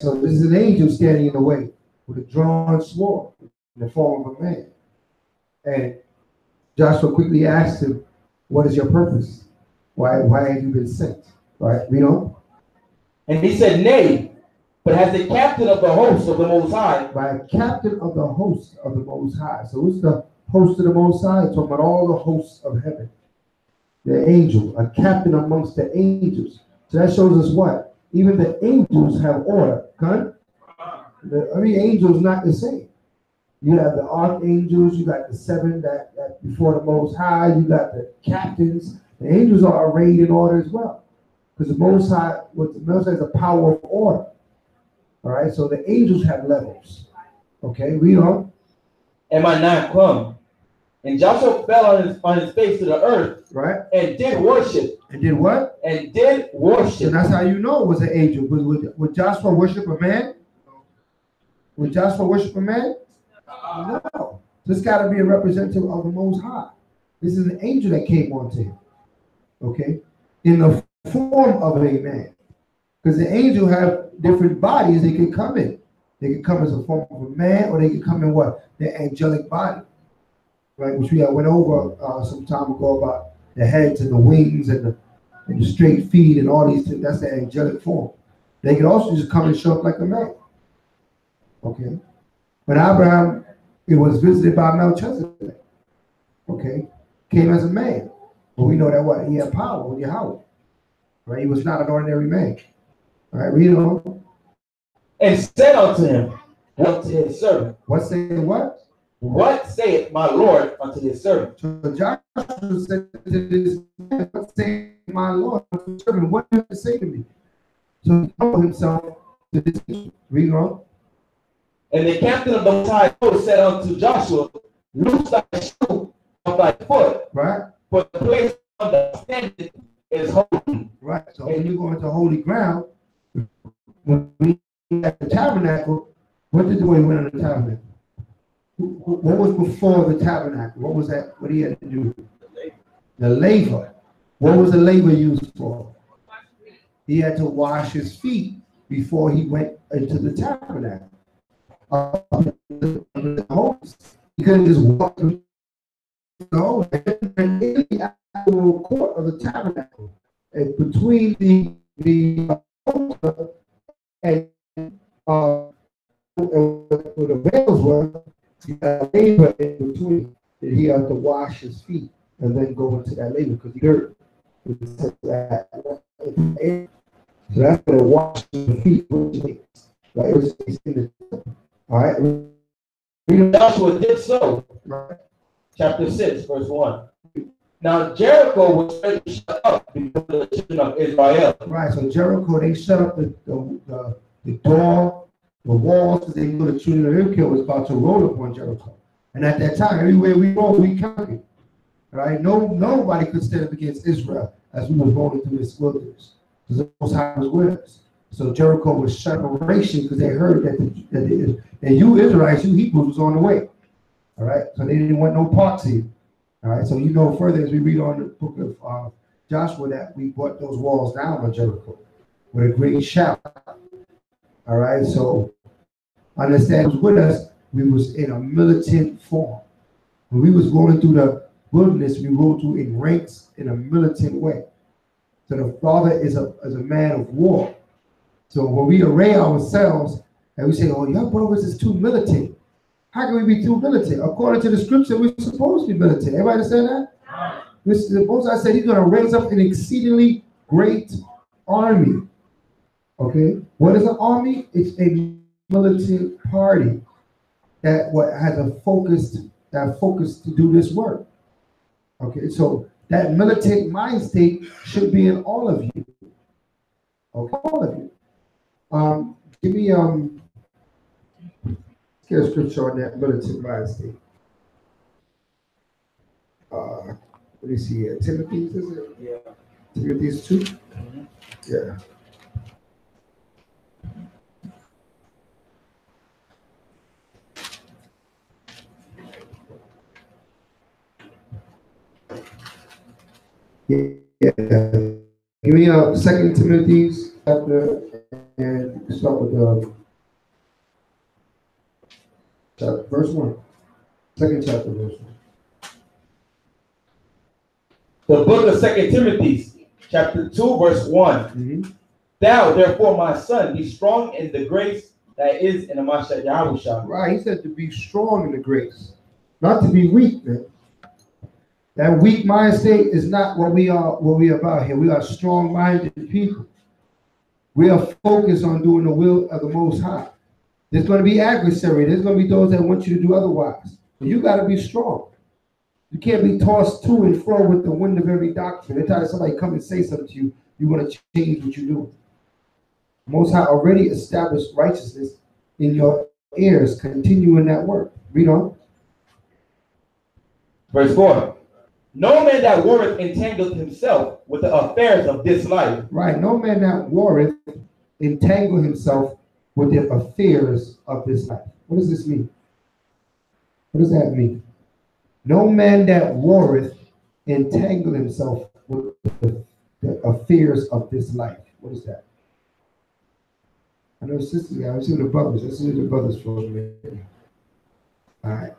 So this is an angel standing in the way with a drawn sword in the form of a man. And Joshua quickly asked him, what is your purpose? Why have you been sent? Right? Read on. And he said, nay, but as the captain of the host of the Most High. By captain of the host of the Most High. So who's the host of the Most High? Talking about all the hosts of heaven. The angel, a captain amongst the angels. So that shows us what? Even the angels have order. Every angel is not the same. You have the archangels, you got the seven that before the Most High, you got the captains. The angels are arrayed in order as well. Because the Most High, what the Most High is a power of order. All right, so the angels have levels. Okay, read on. And my 9 come. And Joshua fell on his face to the earth. Right. And did worship. And did what? And did worship. And that's how you know it was an angel. Would Joshua worship a man? Would Joshua worship a man? No. This got to be a representative of the Most High. This is an angel that came onto him. Okay? In the form of a man. Because the angel have different bodies they can come in. They can come as a form of a man, or they can come in what? The angelic body. Right? Which we went over some time ago about the heads and the wings and the straight feet and all these things. That's the angelic form. They can also just come and show up like a man. Okay? But Abraham, it was visited by Melchizedek. Okay? Came as a man. But we know that what? He had power with Yahweh. Right? He was not an ordinary man. All right, read on. And said unto him, unto his servant. What saith what? What saith my Lord unto his servant? So Joshua said to this man, what saith my Lord unto his servant? What does it say to me? So he told himself to this issue. Read on. And the captain of the Most High said unto Joshua, loose thy shoe of thy foot, right? For the place of the standing is holy. Right. So when you go into holy ground, when we at the tabernacle, what did the way went on the tabernacle? What was before the tabernacle? What was that? What he had to do? The laver. What was the laver used for? He had to wash his feet before he went into the tabernacle. He couldn't just walk through the hole. In the actual court of the tabernacle, and between the altar and where the veils were, he had a laver in between that he had to wash his feet and then go into that laver because he dirt. So that's what wash the feet was. Right? All right. Joshua did so. Right. Chapter 6, verse 1. Now Jericho was shut up before the children of Israel. Right. So Jericho, they shut up the door, the walls, because they knew the children of Israel was about to roll upon Jericho. And at that time, everywhere we rolled, we conquered. Right? Nobody could stand up against Israel as we were rolling through this wilderness. Because the Most High was with us. So Jericho was shut operation because they heard that you Israelites, you Hebrews was on the way. All right. So they didn't want no parts here. All right. So you know further as we read on the book of Joshua that we brought those walls down on Jericho with a great shout. All right. So understand with us, we was in a militant form. When we was rolling through the wilderness, we rolled through in ranks in a militant way. So the Father is a man of war. So when we array ourselves and we say, oh, your brothers is too militant. How can we be too militant? According to the scripture, we're supposed to be militant. Everybody understand that? The Most High said he's going to raise up an exceedingly great army. Okay? What is an army? It's a militant party that has a focus to do this work. Okay, so that militant mind state should be in all of you. Okay, all of you. Give me get a scripture on that militant mind state. What do you see here? Timothy's, is it? Yeah. Timothy's 2? Mm-hmm. Yeah. Yeah. Give me 2 Timothy's chapter and start with verse 1. Second chapter, verse 1. The book of 2 Timothy, chapter 2, verse 1. Mm-hmm. Thou, therefore, my son, be strong in the grace that is in the Mashiach Yahushua. Right, he said to be strong in the grace, not to be weak, man. That weak mind state is not what we are about here. We are strong-minded people. We are focused on doing the will of the Most High. There's going to be adversary. There's going to be those that want you to do otherwise. But you got to be strong. You can't be tossed to and fro with the wind of every doctrine. Every time somebody come and say something to you, you want to change what you're doing. Most High already established righteousness in your ears. Continue in that work. Read on. Verse 4. No man that warreth entangled himself with the affairs of this life. Right. No man that warreth entangle himself with the affairs of this life. What does this mean? What does that mean? No man that warreth entangle himself with the affairs of this life. What is that? I know sisters, I see the brothers. Let's see the brothers for a minute. All right.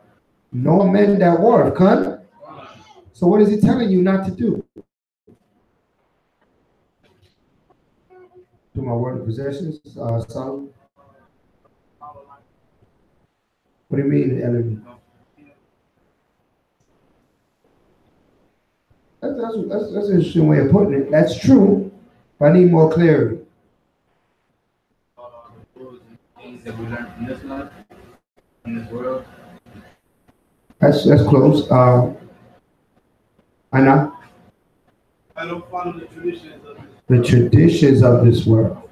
No man that warreth, con. So what is he telling you not to do? To my word of possessions, son. What do you mean, enemy? That's an interesting way of putting it. That's true, but I need more clarity. Things that we learn from this life, in this world. That's close. Anna? I don't follow the traditions of the traditions of this world.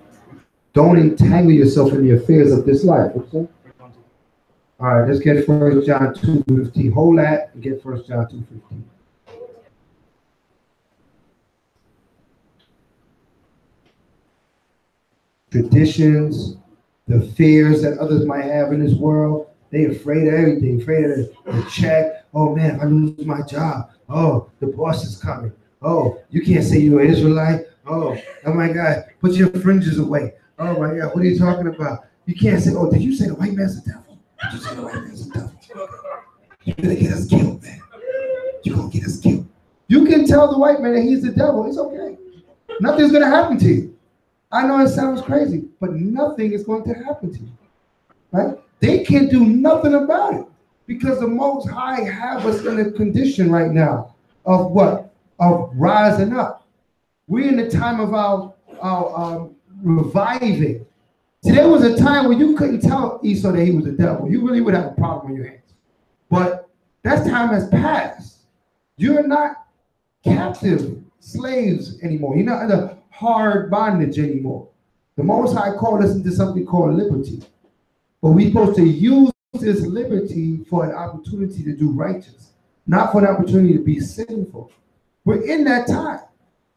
Don't entangle yourself in the affairs of this life. Okay? All right, let's get 1 John 2:15. Hold that and get 1 John 2:15. Traditions, the fears that others might have in this world, they're afraid of everything, afraid of the check. Oh man, if I lose my job, oh, the boss is coming. Oh, you can't say you're an Israelite. Oh my God, put your fringes away. Oh my God, what are you talking about? You can't say, oh, did you say the white man's the devil? Did you say the white man's the devil? You're gonna get us killed, man. You're gonna get us killed. You can tell the white man that he's the devil. It's okay. Nothing's gonna happen to you. I know it sounds crazy, but nothing is going to happen to you. Right? They can't do nothing about it because the Most High have us in a condition right now of what? Of rising up. We're in the time of our reviving. See, there was a time where you couldn't tell Esau that he was the devil. You really would have a problem on your hands. But that time has passed. You're not captive slaves anymore. You're not under hard bondage anymore. The Most High called us into something called liberty. But we're supposed to use this liberty for an opportunity to do righteous, not for an opportunity to be sinful. We're in that time.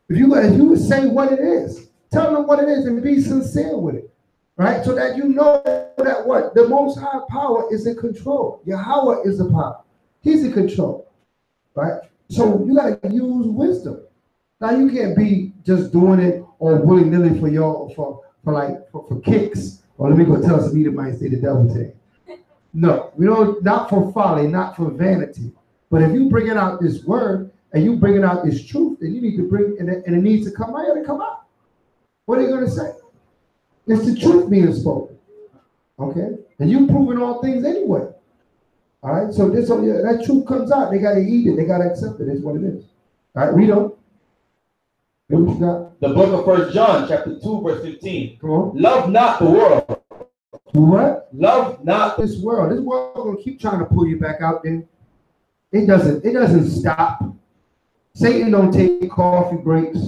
If you would say what it is, tell them what it is and be sincere with it, right? So that you know that what? The Most High power is in control. Yahweh is the power. He's in control, right? So you got to use wisdom. Now you can't be just doing it or willy-nilly for kicks. Or let me go tell some Edomites they the devil today. No, we don't, not for folly, not for vanity. But if you bringing out this word and you bringing out this truth, then you need to bring, and it needs to come out, it'll come out. What are you going to say? It's the truth being spoken. Okay? And you proving all things anyway. All right? So that truth comes out. They got to eat it. They got to accept it. It's what it is. All right, read on. What you got? The book of 1 John, chapter 2, verse 15. Come on. Love not the world. What? Love not this world. This world gonna keep trying to pull you back out there. It doesn't stop. Satan don't take coffee breaks.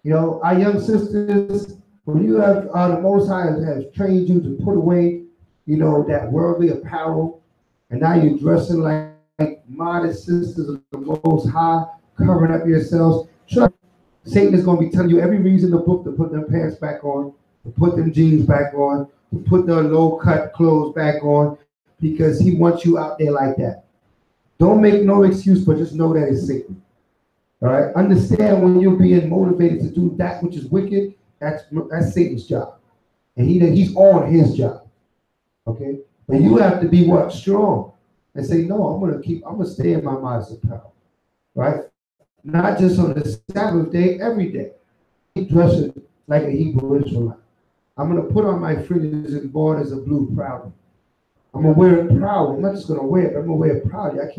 You know, our young sisters, when you have the Most High has trained you to put away, you know, that worldly apparel, and now you're dressing like modest sisters of the Most High, covering up yourselves. Satan is going to be telling you every reason in the book to put them pants back on, to put them jeans back on, to put the low-cut clothes back on, because he wants you out there like that. Don't make no excuse, but just know that it's Satan. All right? Understand when you're being motivated to do that which is wicked, that's Satan's job. And he's on his job. Okay? But you have to be what? Strong. And say, no, I'm gonna stay in my modest apparel. Right? Not just on the Sabbath day, every day. Keep dressing like a Hebrew Israelite. I'm gonna put on my fringes and borders of blue proudly. I'm gonna wear it proudly. I'm not just gonna wear it, but I'm gonna wear it proudly. I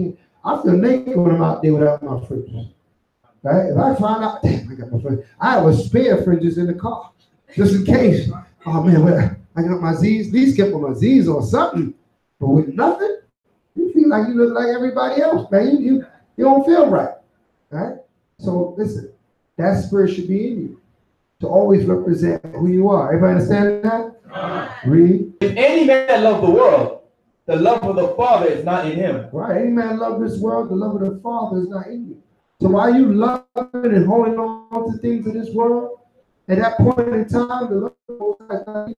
feel naked when I'm out there without my fringes. Right? If I find out, damn, I got my fringes. I have a spare fringes in the car, just in case. Oh man, I got my Z's. At least get my Z's or something. But with nothing, you feel like you look like everybody else, man. You don't feel right. Right? So listen, that spirit should be in you to always represent who you are. Everybody understand that? Read. If any man love the world, the love of the Father is not in him. Right. Any man love this world, the love of the Father is not in you. So while you loving and holding on to things of this world, at that point in time, the love of the Father is not in you.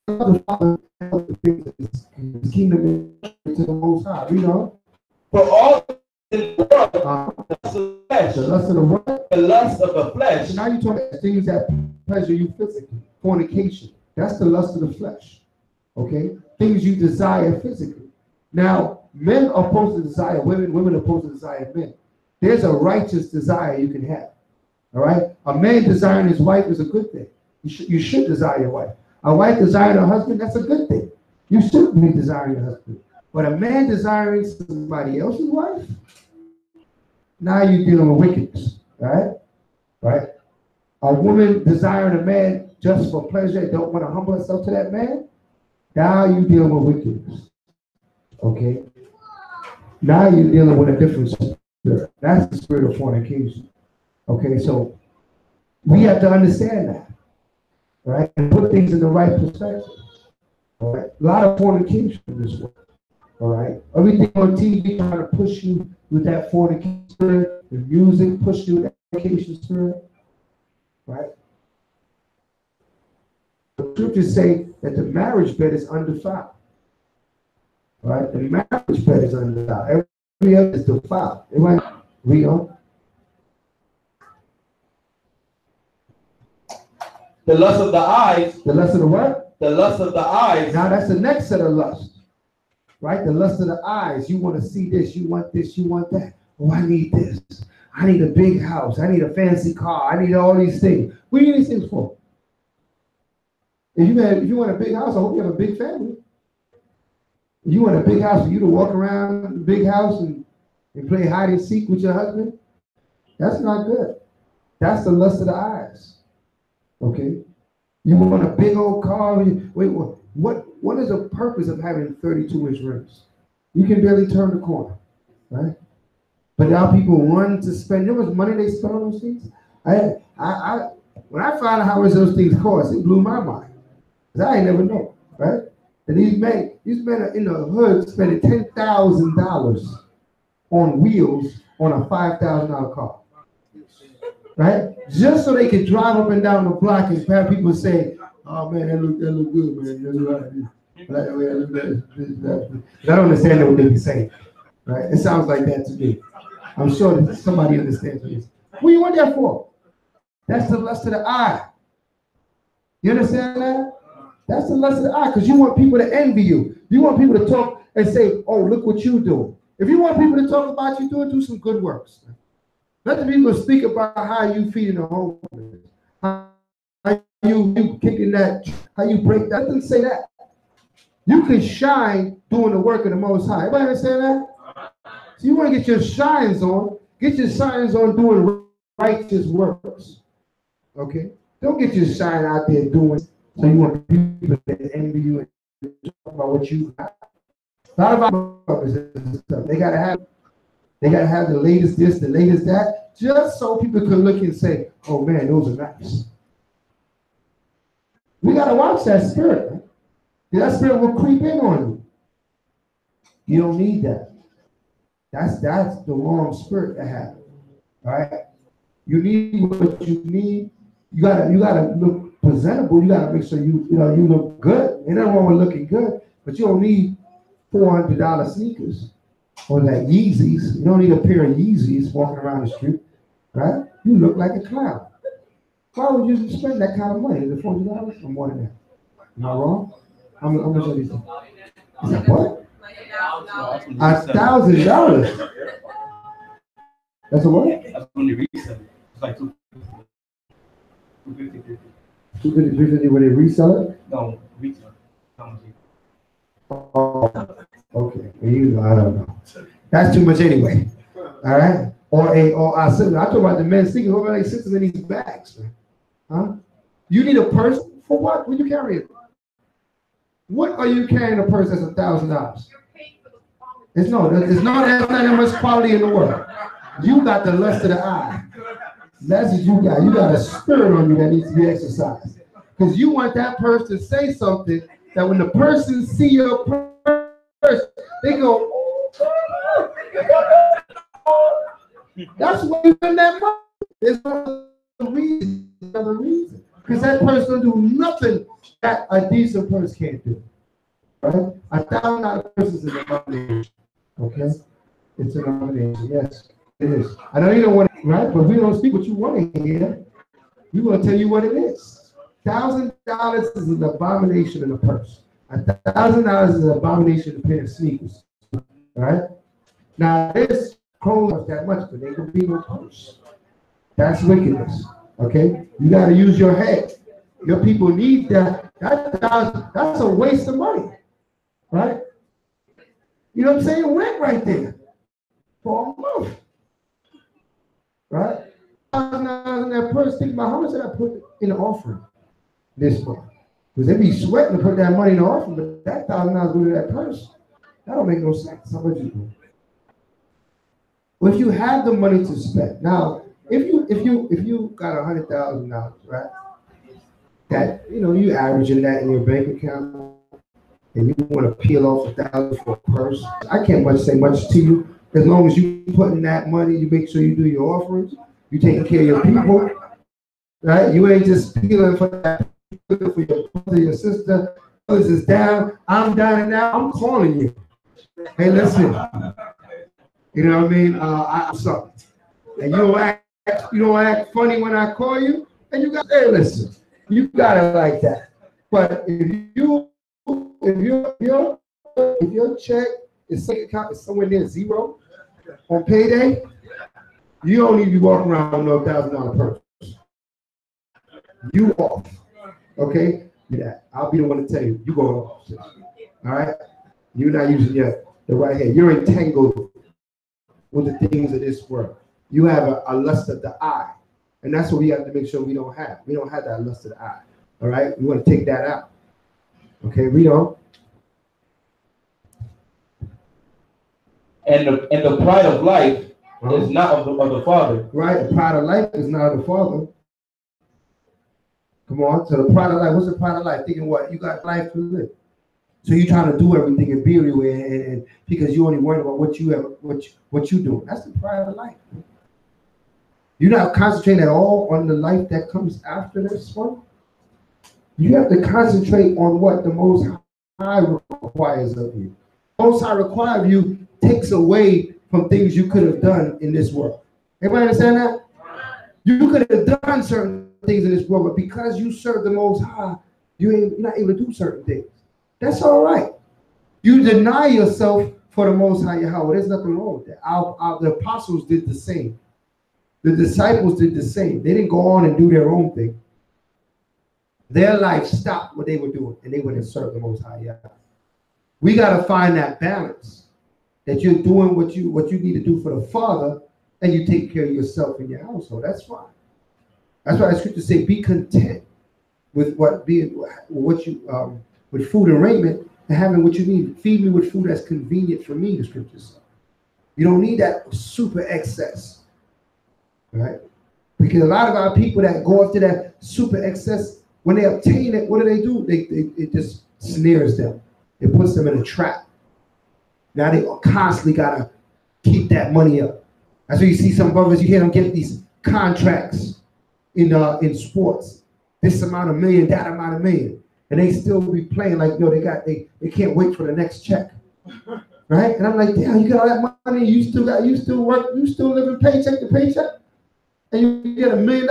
The Father has the things of his kingdom to the Most High. You know? For all in the world, the lust of the flesh. The lust of the what? The lust of the flesh. So now you're talking about things that pleasure you physically. Fornication. That's the lust of the flesh. Okay? Things you desire physically. Now, men are supposed to desire women. Women are supposed to desire men. There's a righteous desire you can have. All right? A man desiring his wife is a good thing. You should desire your wife. A wife desiring her husband, that's a good thing. You should be desiring your husband. But a man desiring somebody else's wife, now you're dealing with wickedness. Right? Right? A woman desiring a man just for pleasure, don't want to humble herself to that man, now you're dealing with wickedness. Okay? Now you're dealing with a different spirit. That's the spirit of fornication. Okay, so we have to understand that. Right? And put things in the right perspective. All right? A lot of fornication in this world. All right? Everything on TV trying to push you with that fornication spirit, the music push you with that fornication spirit. Right? The scriptures say that the marriage bed is undefiled. Right? The marriage bed is undefiled. Every other is defiled. Everybody read on. The lust of the eyes. The lust of the what? The lust of the eyes. Now that's the next set of lust. Right? The lust of the eyes. You want to see this, you want this, you want that. Oh, I need this. I need a big house. I need a fancy car. I need all these things. What do you need these things for? If you want a big house, I hope you have a big family. If you want a big house for you to walk around the big house and play hide and seek with your husband, that's not good. That's the lust of the eyes. Okay? You want a big old car. Wait, what is the purpose of having 32-inch rims? You can barely turn the corner, right? But now people want to spend, you know how much money they spend on those things? When I found out how much those things cost, it blew my mind. Because I ain't never know, right? And these men are in the hood spending $10,000 on wheels on a $5,000 car. Right? Just so they could drive up and down the block and have people say, oh man, that look good, man. I don't understand what they be saying. Right? It sounds like that to me. I'm sure that somebody understands this. What do you want that for? That's the lust of the eye. You understand that? That's the lust of the eye, because you want people to envy you. You want people to talk and say, oh, look what you do. If you want people to talk about you, do some good works. Let the people speak about how you feeding the homeless, how you kicking that, how you break that. Let them say that. You can shine doing the work of the Most High. Everybody understand that? So you want to get your shines on. Get your shines on doing righteous works. Okay? Don't get your shine out there doing so you want people to envy you and talk about what you got. A lot of our stuff. They gotta have the latest this, the latest that, just so people can look and say, oh man, those are nice. We gotta watch that spirit. Right? That spirit will creep in on you. You don't need that. That's the wrong spirit to have. All right? You need what you need. You gotta look presentable. You gotta make sure you look good. Ain't nothing wrong with looking good, but you don't need $400 sneakers or that Yeezys. You don't need a pair of Yeezys walking around the street, right? You look like a clown. Why would you spend that kind of money? Is it $40 or more than that? Am I wrong? How much are these? Is that what? $1,000. That's a what? That's when they resell it. It's like 250. 250 when they resell it? No, retail. Oh, okay. I don't know. That's too much anyway. All right. Or I talk about the men sneakers. What about they sisters in these bags? Huh? You need a purse for what? When you carry it? What are you carrying a purse that's $1,000? It's not that much quality in the world. You got the lust of the eye. That's what you got. You got a spirit on you that needs to be exercised. Because you want that person to say something that when the person see your purse, they go, oh, that's why you spend that money. There's no reason. Because that person don't do nothing that a decent person can't do. Right? $1,000 purse is an abomination. Okay? It's an abomination. Yes, it is. I know you don't want it, right? But we don't speak what you want to hear. We want to tell you what it is. $1,000 is an abomination in a purse. $1,000 is an abomination in a pair of sneakers. All right? Now, this clothes that much, but they could be no purse. That's wickedness. Okay? You got to use your head. Your people need that. That's a waste of money. Right? You know what I'm saying? Rent right there for a month. Right? $1,000 in that purse. Think about how much did I put in the offering this month? Because they be sweating to put that money in the offering, but that $1,000 go to that purse. That don't make no sense. How much you do? Well, if you have the money to spend, now if you got $100,000, right? That you averaging that in your bank account, and you want to peel off $1,000 for a purse. I can't say much to you as long as you put in that money. You make sure you do your offerings. You taking care of your people, right? You ain't just peeling for that for your brother, your sister. Others is down. I'm down and now. I'm calling you. Hey, listen. You know what I mean? I'm sorry. And you don't act funny when I call you. And you got hey, listen. You got it like that. But if your check is somewhere near zero on payday, you don't need to be walking around with no $1,000 purse. You off. Okay? Yeah, I'll be the one to tell you. You go off. All right? You're not using the right hand. You're entangled with the things of this world. You have a lust of the eye. And that's what we have to make sure we don't have. We don't have that lust of the eye. All right? We want to take that out. Okay, read on. And the pride of life is not of the Father. Right, the pride of life is not of the Father. Come on, so the pride of life, what's the pride of life? Thinking what? You got life to live. So you're trying to do everything and be everywhere, and because you only worried about what you doing. That's the pride of life. You're not concentrating at all on the life that comes after this one. You have to concentrate on what the Most High requires of you. The Most High requires of you takes away from things you could have done in this world. Everybody understand that? You could have done certain things in this world, but because you serve the Most High, you're not able to do certain things. That's all right. You deny yourself for the Most High Yahweh. There's nothing wrong with that. The apostles did the same. The disciples did the same. They didn't go on and do their own thing. Their life stopped what they were doing, and they went and served the Most High Yahweh. We got to find that balance, that you're doing what you need to do for the Father, and you take care of yourself and your household. That's fine. That's why the scriptures say, "Be content with with food and raiment, and having what you need. Feed me with food that's convenient for me." The scriptures say. You don't need that super excess, right? Because a lot of our people that go after that super excess, when they obtain it, what do? It just snares them. It puts them in a trap. Now they constantly gotta keep that money up. That's why you see some brothers, you hear them get these contracts in sports. This amount of million, that amount of million. And they still be playing like, they can't wait for the next check. Right? And I'm like, damn, you got all that money, you still work, you still living paycheck to paycheck, and you get $1 million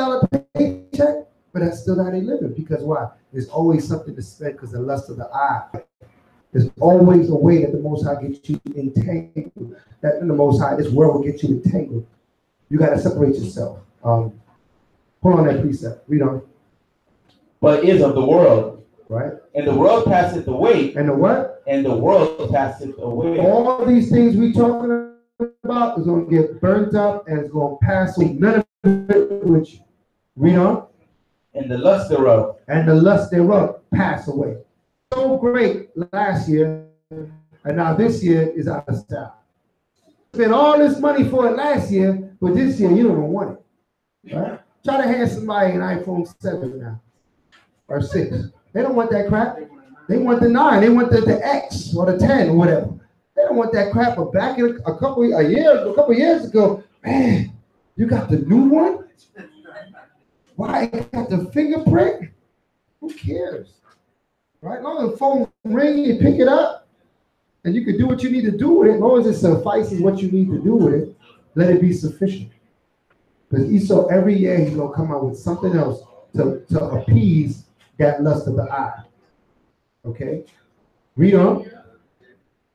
paycheck? But that's still how they live it. Because why? There's always something to spend because the lust of the eye. There's always a way that the Most High gets you entangled. That in the Most High, this world will get you entangled. You got to separate yourself. Pull on that precept. Read on. But is of the world. Right. And the world passeth away. And the what? And the world passeth away. All these things we talking about is going to get burnt up and it's going to pass away. None of it with you. Read on. And the lust thereof. And the lust thereof pass away. So great last year, and now this year is out of style. Spent all this money for it last year, but this year you don't want it. Right? Try to hand somebody an iPhone 7 now, or 6. They don't want that crap. They want the 9. They want the X or the 10 or whatever. They don't want that crap. But back in a couple years ago, man, you got the new one? Why? It got the fingerprint? Who cares? Right? As long as the phone ring, you pick it up, and you can do what you need to do with it. As long as it suffices what you need to do with it, let it be sufficient. Because Esau, every year, he's going to come out with something else to appease that lust of the eye. Okay? Read on.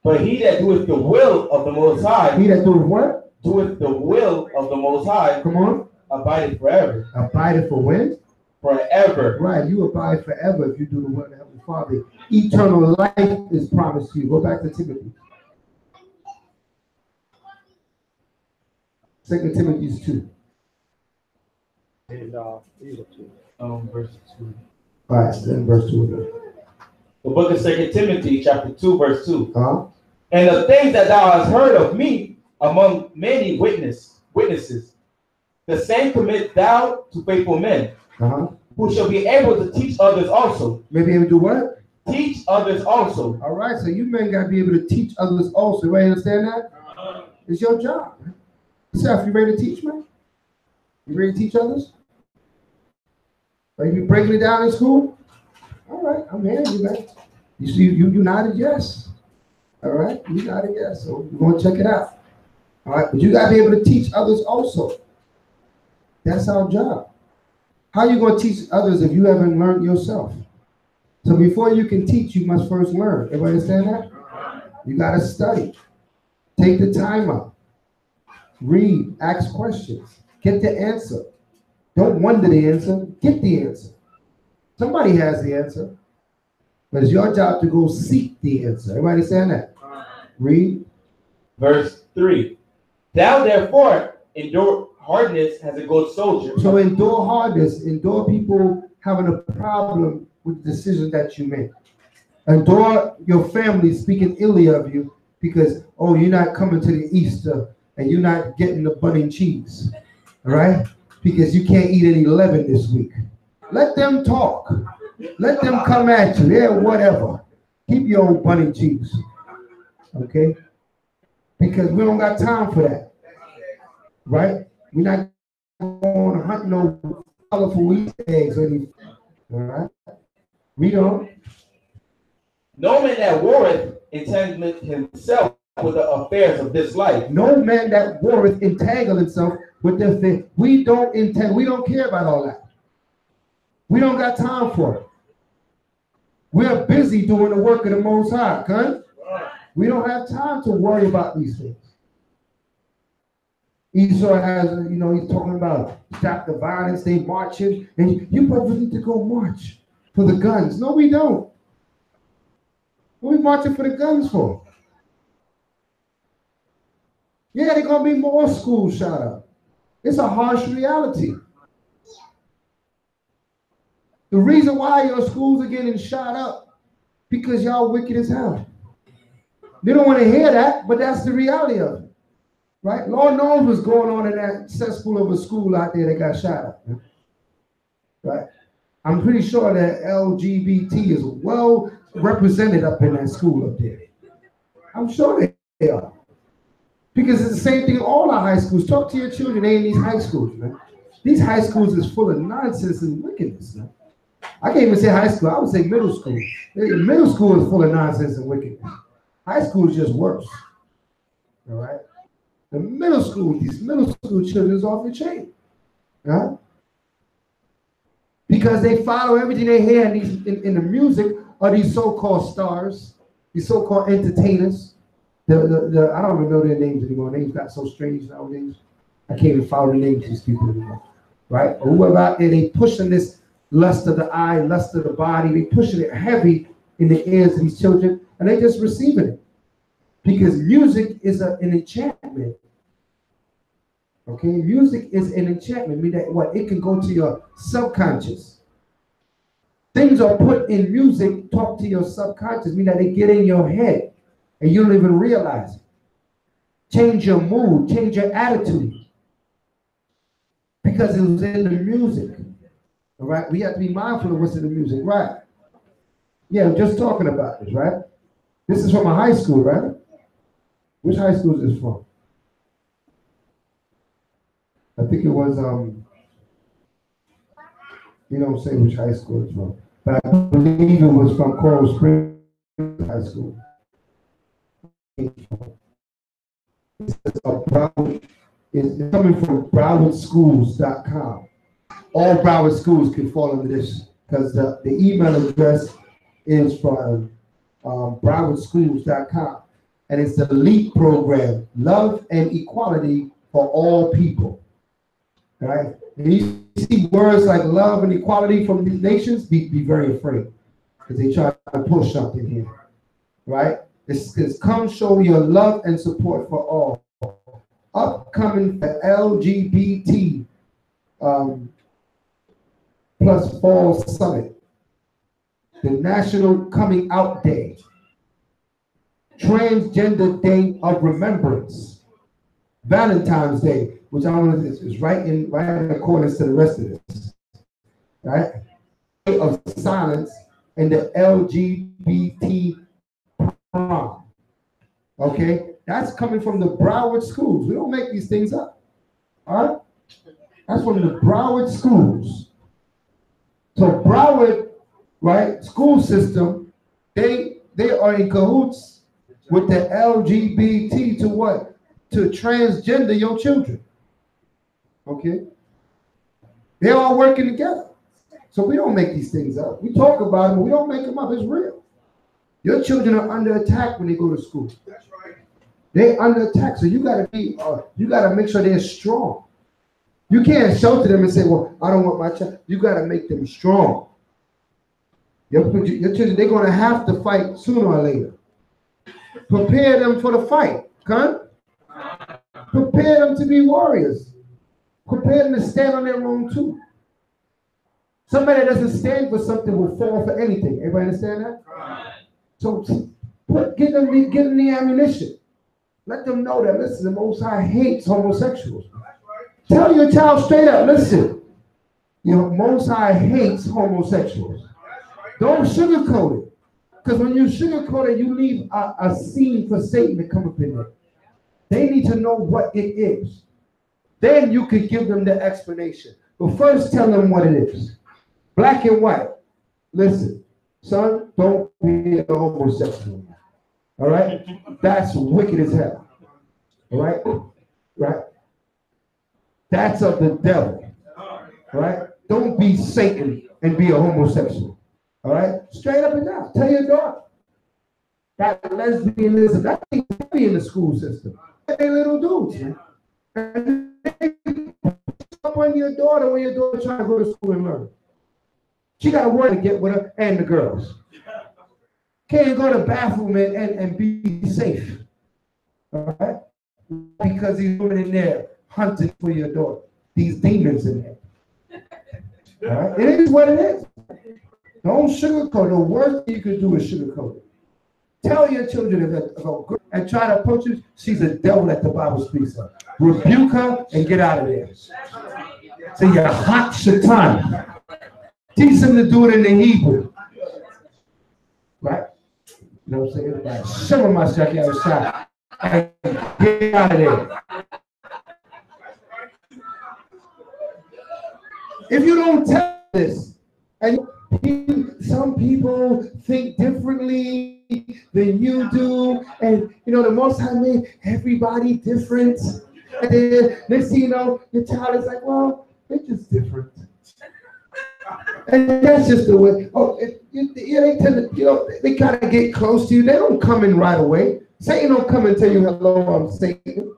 But he that doeth the will of the Most High. He that doeth what? Doeth the will of the Most High. Come on. Abideth forever. Abideth for when? Forever. Right, you abide forever if you do the will of the Heavenly Father. Eternal life is promised to you. Go back to Timothy. 2 Timothy 2. And verse 2. All right, then verse 2 again. The book of 2 Timothy, chapter 2, verse 2. Uh-huh. And the things that thou hast heard of me among many witnesses, the same commit thou to faithful men, who shall be able to teach others also. Maybe able to do what? Teach others also. All right, so you men got to be able to teach others also. Everybody understand that? It's your job. Seth, you ready to teach, man? You ready to teach others? Are you breaking it down in school? All right, I'm hearing you, man. You see, you nodded yes. All right, you nodded yes. So we're going to check it out. All right, but you got to be able to teach others also. That's our job. How are you going to teach others if you haven't learned yourself? So before you can teach, you must first learn. Everybody understand that? You got to study. Take the time out. Read. Ask questions. Get the answer. Don't wonder the answer. Get the answer. Somebody has the answer. But it's your job to go seek the answer. Everybody understand that? Read. Verse 3. Thou therefore endure hardness as a good soldier. So endure hardness. Endure people having a problem with the decision that you make. Endure your family speaking illy of you because, oh, you're not coming to the Easter and you're not getting the bun and cheese. All right? Because you can't eat any leaven this week. Let them talk. Let them come at you. Yeah, whatever. Keep your own bun and cheese. Okay? Because we don't got time for that. Right? We're not going to hunt no colorful Easter eggs or anything. All right? Read on. No man that warreth entangleth himself with the affairs of this life. No man that warreth entangle himself with the affairs. We don't care about all that. We don't got time for it. We're busy doing the work of the Most High, huh? We don't have time to worry about these things. Esau has, he's talking about stop the violence, they marching, and you probably need to go march for the guns. No, we don't. What are we marching for the guns for? Yeah, there's going to be more schools shot up. It's a harsh reality. The reason why your schools are getting shot up, because y'all wicked as hell. They don't want to hear that, but that's the reality of it. Right? Lord knows what's going on in that cesspool of a school out there that got shot up. Right? I'm pretty sure that LGBT is well represented up in that school up there. I'm sure they are. Because it's the same thing in all our high schools. Talk to your children, they in these high schools, man. These high schools is full of nonsense and wickedness, man. I can't even say high school, I would say middle school. Middle school is full of nonsense and wickedness. High school is just worse. All right? The middle school, these middle school children is off the chain. Right? because they follow everything they hear in the music are these so-called stars, these so-called entertainers. I don't even know their names anymore. Names got so strange nowadays. I can't even follow the names of these people anymore. Right? Or whoever out there, they pushing this lust of the eye, lust of the body. They pushing it heavy in the ears of these children, and they just receiving it. Because music is an enchantment. Okay? Music is an enchantment. Meaning that what? It can go to your subconscious. Things are put in music, talk to your subconscious, meaning that they get in your head, and you don't even realize it. Change your mood, change your attitude. Because it was in the music. All right? We have to be mindful of what's in the music, right? Yeah, we're just talking about this, right? This is from a high school, right? Which high school is this from? I think it was, you don't say which high school it's from, but I believe it was from Coral Springs High School. It's coming from BrowardSchools.com. All Broward schools can fall under this because the email address is from BrowardSchools.com, and it's the elite program, Love and Equality for All People. All right? And you see words like love and equality from these nations, be very afraid because they try to push something here. Right? It's come show your love and support for all. Upcoming for LGBT plus Fall Summit, the National Coming Out Day, Transgender Day of Remembrance, Valentine's Day, which I want to is right in accordance to the rest of this, right? Day of Silence and the LGBT prom. Okay, that's coming from the Broward schools. We don't make these things up. All right, that's from the Broward schools. So Broward, right, school system, they are in cahoots with the LGBT to what? To transgender your children. Okay? They're all working together. So we don't make these things up. We talk about them, but we don't make them up. It's real. Your children are under attack when they go to school. That's right. They're under attack. So you gotta make sure they're strong. You can't shelter them and say, well, I don't want my child. You got to make them strong. Your children, they're going to have to fight sooner or later. Prepare them for the fight. Huh? Prepare them to be warriors. Prepare them to stand on their own too. Somebody that doesn't stand for something will fall for anything. Everybody understand that? So give them the ammunition. Let them know that, listen, the Most High hates homosexuals. Tell your child straight up, listen, your Most High hates homosexuals. Don't sugarcoat it. Because when you sugarcoat it, you leave a scene for Satan to come up in there. They need to know what it is. Then you could give them the explanation. But first tell them what it is. Black and white. Listen, son, don't be a homosexual. All right? That's wicked as hell. All right? Right? That's of the devil. All right? Don't be Satan and be a homosexual. All right? Straight up and down. Tell your daughter. That lesbianism, that ain't be in the school system. They little dudes, man. And they up on your daughter when your daughter trying to go to school and learn. She got to work to get with her and the girls. Can't go to the bathroom and be safe. All right? Because these women in there hunting for your daughter. These demons in there. All right? It is what it is. Don't sugarcoat. The worst thing you can do is sugarcoat it. Tell your children if a girl and try to approach you, she's a devil that the Bible speaks of. Rebuke her and get out of there. So you're hot shaitan. Teach them to do it in the Hebrew. Right? You know what I'm saying? Like, shimmer my jacket outside and get out of there. If you don't tell this, and some people think differently than you do, and you know the Most High made everybody different. And then next thing you know, your child is like, well, they're just different. And that's just the way. Oh, they tend to, they kind of get close to you. They don't come in right away. Satan don't come and tell you, hello, I'm Satan.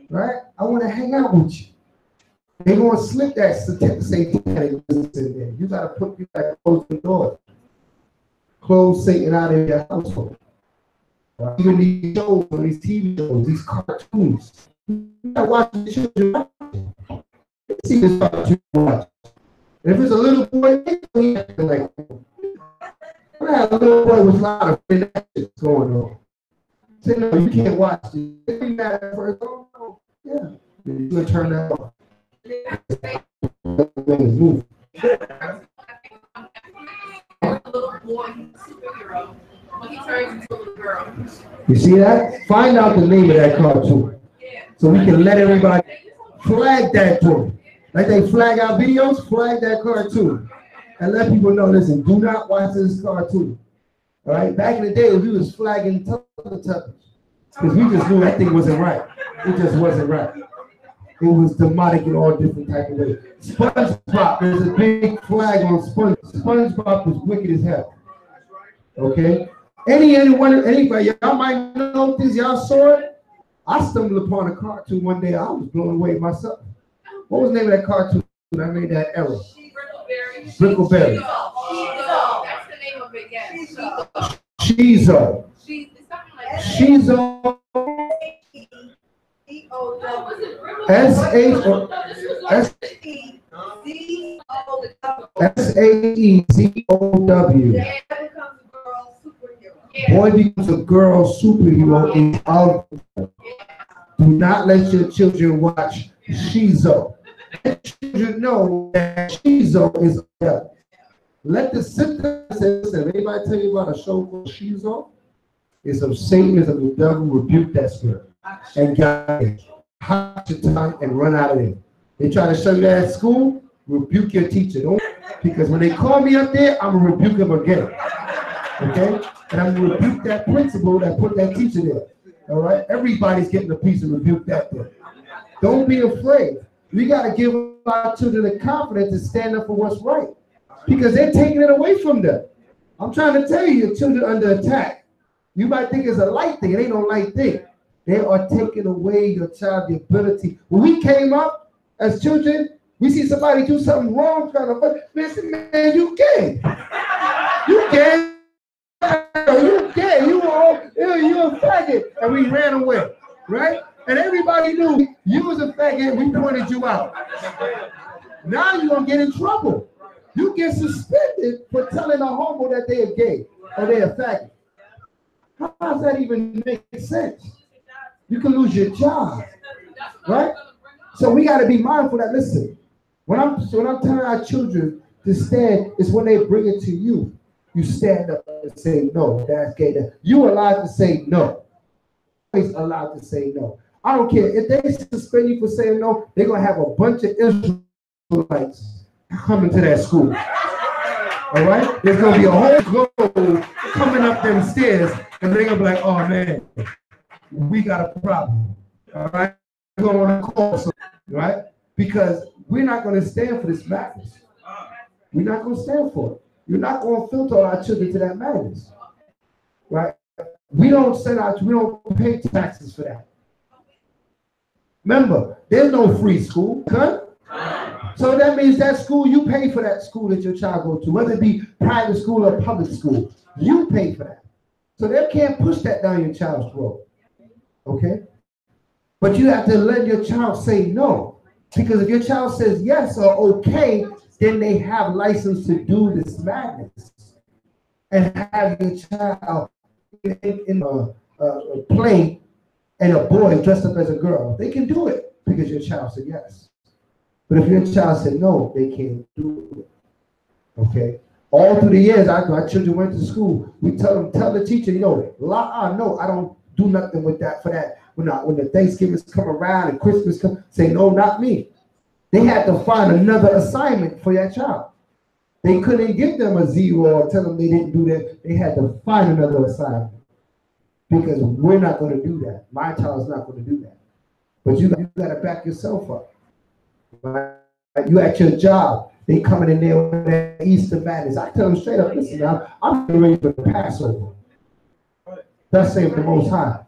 Right? I want to hang out with you. They're going to slip that Satan in there. You got to put people like closing doors. Close Satan out of your household. Even these shows, these TV shows, these cartoons. You got to watch the children. See this cartoon watch. If it's a little boy, he acting like I had a little boy with a lot of shit going on. Say, no, you can't watch this. They mad at first. Oh, no. Yeah. You're going to turn that off. You see that? Find out the name of that cartoon. So we can let everybody flag that to them. Like they flag out videos, flag that cartoon. And let people know, listen, do not watch this cartoon. All right? Back in the day, we was flagging Teletubbies. Because we just knew that thing wasn't right. It just wasn't right. It was demonic in all different types of ways. SpongeBob, there's a big flag on SpongeBob. SpongeBob was wicked as hell. Okay? Anybody, y'all might know this, y'all saw it. I stumbled upon a cartoon one day. I was blown away myself. What was the name of that cartoon? I made that error. Brickleberry. That's the name of it, yes. Shizo. Shizo. S-H-E-Z-O-W. Boy becomes a girl superhero in out. Do not let your children watch Shizo. Let children know that Shizo is a. Let the sisters listen. Anybody tell you about a show called Shizo? It's of Satan, it's of the devil. Rebuke that spirit and God, hot your tongue and run out of there. They try to show you that at school. Rebuke your teacher. Don't, because when they call me up there, I'm gonna rebuke them again. Okay? And I'm gonna rebuke that principal that put that teacher there. All right? Everybody's getting a piece of rebuke that there. Don't be afraid. We got to give our children the confidence to stand up for what's right. Because they're taking it away from them. I'm trying to tell you, your children are under attack. You might think it's a light thing. It ain't no light thing. They are taking away your child the ability. When we came up as children, we see somebody do something wrong, trying to listen, man, you gay. You gay. You gay. You a faggot. And we ran away, right? And everybody knew you was a faggot. We pointed you out. Now you're going to get in trouble. You get suspended for telling a homo that they are gay or they are faggot. How does that even make sense? You can lose your job, right? So we got to be mindful that, listen, when I'm telling our children to stand, it's when they bring it to you. You stand up and say, no, that's gay. You're allowed to say no. Always allowed to say no. I don't care. If they suspend you for saying no, they're going to have a bunch of Israelites coming to that school. All right? There's going to be a whole globe coming up them stairs, and they're going to be like, oh, man, we got a problem. All right? We're going to call something, right? Because we're not going to stand for this madness. We're not going to stand for it. You're not going to filter our children to that madness. Right? We don't pay taxes for that. Remember, there's no free school, huh? So that means that school, you pay for that school that your child go to, whether it be private school or public school. You pay for that. So they can't push that down your child's throat. Okay? But you have to let your child say no. Because if your child says yes or okay, then they have license to do this madness. And have your child in a play and a boy dressed up as a girl. They can do it because your child said yes. But if your child said no, they can't do it. Okay? All through the years, our children went to school. We tell the teacher, no, I don't do nothing with that for that. When the Thanksgivings come around and Christmas come, say, no, not me. They had to find another assignment for that child. They couldn't give them a 0 or tell them they didn't do that. They had to find another assignment. Because we're not going to do that. My child's not going to do that. But you got to back yourself up. Right? You at your job, they coming in there with that Easter madness. I tell them straight up, listen, I'm getting ready for the Passover. That's saying the Most High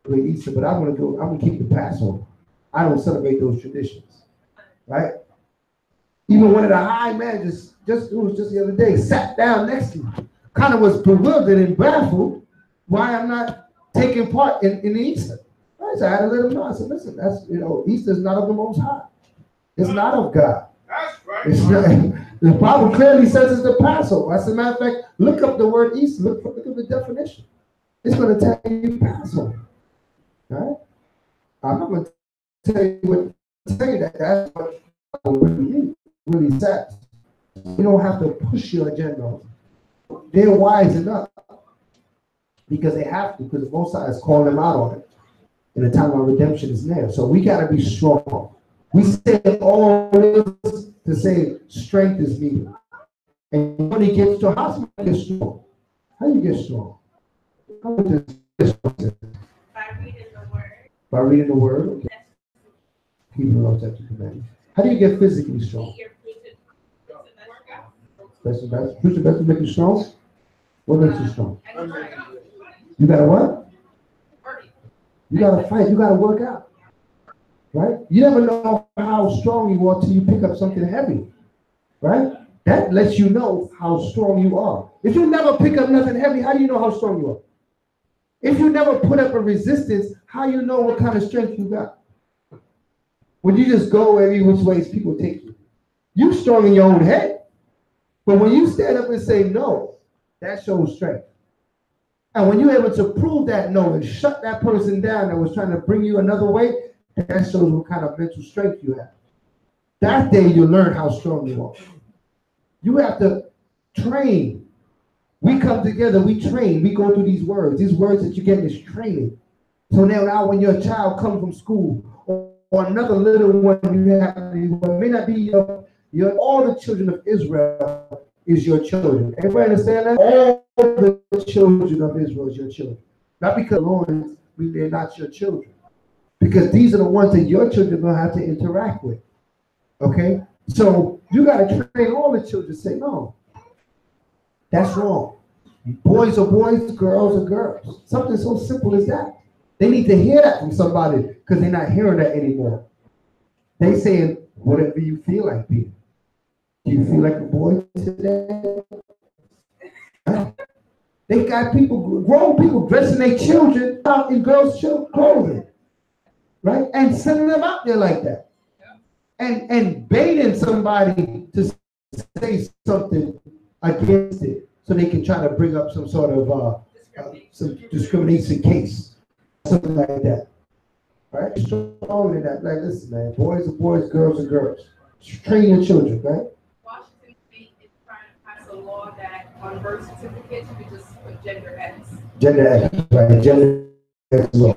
with Easter, but I'm gonna keep the Passover. I don't celebrate those traditions, right? Even one of the high managers, it was just the other day, sat down next to me, kind of was bewildered and baffled why I'm not taking part in the Easter. Right? So I had to let him know. I said, listen, that's Easter is not of the Most High. It's not of God. That's right. It's not, the Bible clearly says it's the Passover. As a matter of fact, look up the word Easter. Look at the definition. It's going to tell you Passover. Right? I'm not going to tell you that's what really says. You don't have to push your agenda. They're wise enough because they have to, because the Most High is calling them out on it. And the time of redemption is near. So we got to be strong. We say all this to say strength is needed. And when he gets strong, how do you get strong? How do you get strong? How do you get strong? By reading the word. By reading the word? Okay. Keep the laws that you command. How do you get physically strong? Fruits and vegetables make you strong? What makes you strong? You gotta what? You gotta fight, you gotta work out. Right? You never know how strong you are till you pick up something heavy. Right? That lets you know how strong you are. If you never pick up nothing heavy, how do you know how strong you are? If you never put up a resistance, how do you know what kind of strength you got? When you just go every which ways people take you. You strong in your own head. But when you stand up and say no, that shows strength. And when you're able to prove that no and shut that person down that was trying to bring you another way, that shows what kind of mental strength you have. That day you learn how strong you are. You have to train. We come together, we train, we go through these words. These words that you get is training. So now when your child comes from school or another little one you have, it may not be all the children of Israel is your children. Everybody understand that? All the children of Israel is your children. Not because Lord, they're not your children. Because these are the ones that your children are going to have to interact with. Okay? So you got to train all the children to say, no, that's wrong. Boys are boys, girls are girls. Something so simple as that. They need to hear that from somebody because they're not hearing that anymore. They saying, whatever you feel like being. Do you feel like a boy today? They got people, grown people dressing their children out in girls' clothing. Right? And sending them out there like that. And baiting somebody to say something against it so they can try to bring up some sort of some discrimination case. Something like that. Right? Stronger than that. Like, listen, man, boys are boys, girls are girls. Train your children, right? Washington State is trying to pass a law that on birth certificates you can just put gender X. Gender X, right? Gender X law.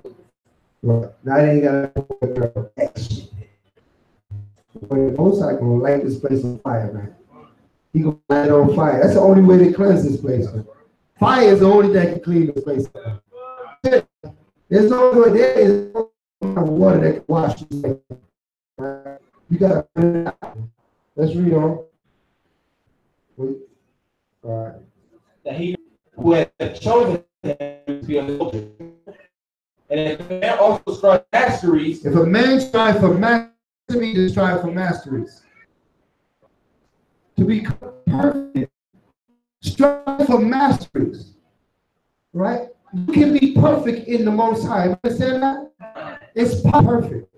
Right. Now they ain't got a girl X. But most I gonna light this place on fire, man. He gonna light it on fire. That's the only way to cleanse this place, man. Fire is the only thing that can clean this place. There's no way there is no water that can wash this. You gotta put it out. Let's read on. Wait. All right. That he who had chosen him to be a soldier. And if a man also strive masteries, if a man strive for mastery, to strive for masteries. To be perfect. Strive for masteries. Right? You can be perfect in the Most High. Understand that? It's perfect.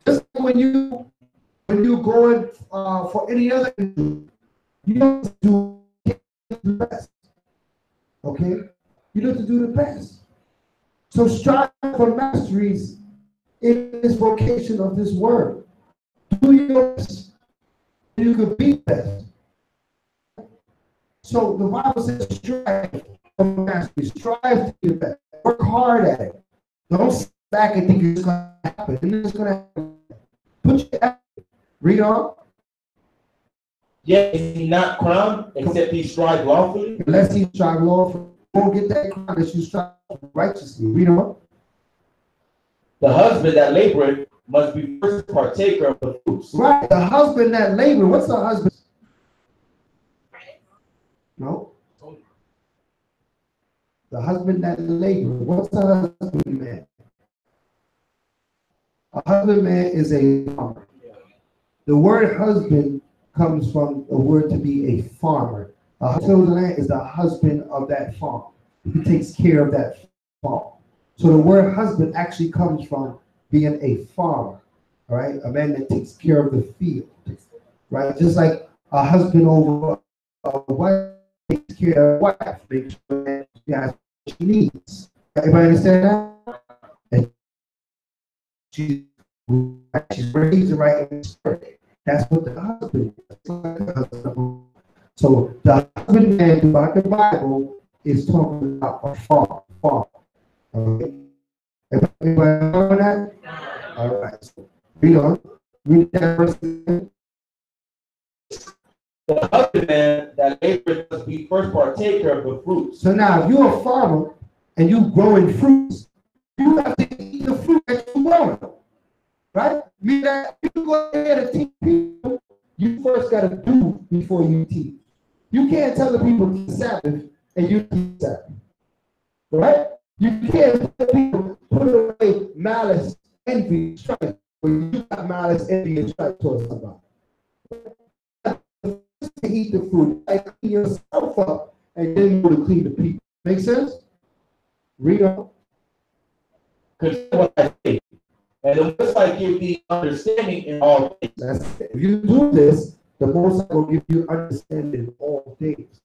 Just when you going for any other, you have to do the best. Okay? You have to do the best. So strive for masteries in this vocation of this word. Do your best. You can be best. So the Bible says strive for mastery. Strive to be the best. Work hard at it. Don't sit back and think it's going to happen. It's going to happen. Put your effort. Read on. Yet is he not crowned except he strive lawfully? Unless he strive lawfully. You won't get that crown unless you strive righteously. Read on. The husband that laboreth must be first partaker of the fruits. Right. The husband that labor. What's the husband? No. The husband that labor. What's a husband man? A husband man is a farmer. The word husband comes from the word to be a farmer. A husband of the land is the husband of that farm. He takes care of that farm. So the word husband actually comes from being a farmer, all right? A man that takes care of the field, right? Just like a husband over a wife takes care of a wife, makes sure that she has what she needs. Everybody understand that? And she's raised right in the spirit. That's what the husband is. So the husband man throughout the Bible is talking about a farm. Okay. Everybody know that? All right. So read on. Read that verse again. The husbandman that laboreth must be first partaker of the fruits. So now, if you're a farmer and you growing fruits, you have to eat the fruit that you're growing. Right? Meaning that if you go ahead and teach people, you first got to do before you teach. You can't tell the people to Sabbath and you teach Sabbath. Right? You can't tell people put away malice, envy, strife, when you got malice, envy, and strife towards somebody. To eat the fruit, like clean yourself up, and then go to clean the people. Make sense? Read on. Consider what I say, and the Most High give thee understanding in all things. That's it. If you do this, the Most High will give you understanding in all things.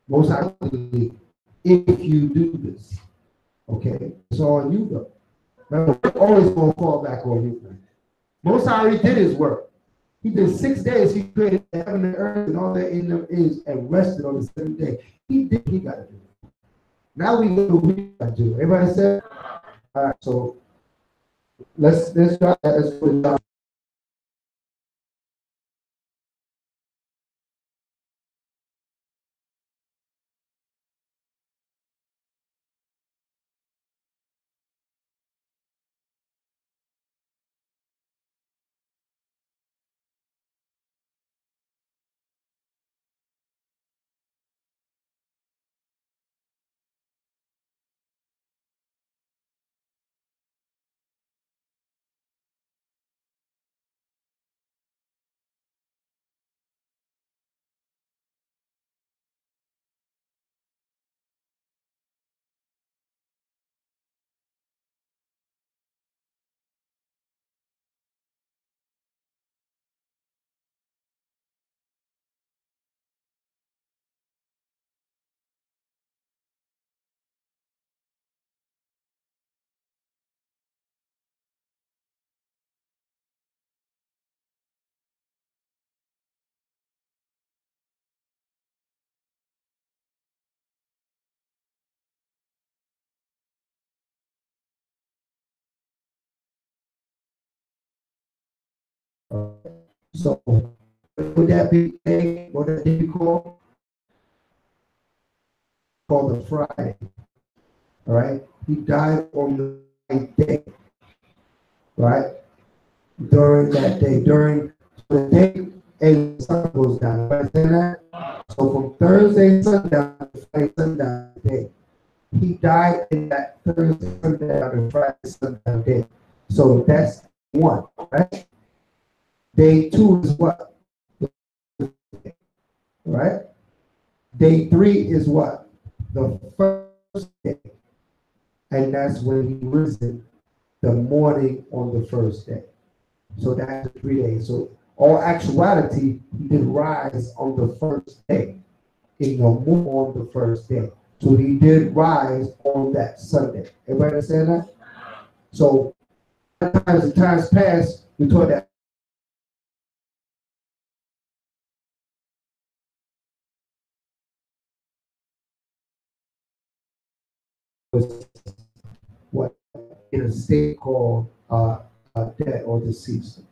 Most High will give you, if you do this. Okay? It's on you though. Remember, we're always going to fall back on you. Man. Most High already did his work. He did 6 days. He created heaven and earth and all that in them is and rested on the 7th day. He did what he got to do. Now we know what we got to do. Everybody said? All right, so let's try that. Let's put it down. So would that be a what that be called? Called the Friday. All right. He died on the right day. Right? During that day. During the day and the sun goes down. Right? So from Thursday sundown to Friday sundown day. He died in that Thursday sundown and Friday sundown day. So that's one, right? Day 2 is what? Right? Day 3 is what? The first day. And that's when he risen the morning on the first day. So that's 3 days. So all actuality, he did rise on the first day. In the moon on the first day. So he did rise on that Sunday. Everybody understand that? So as times past, we taught that was what in a state called dead or deceased.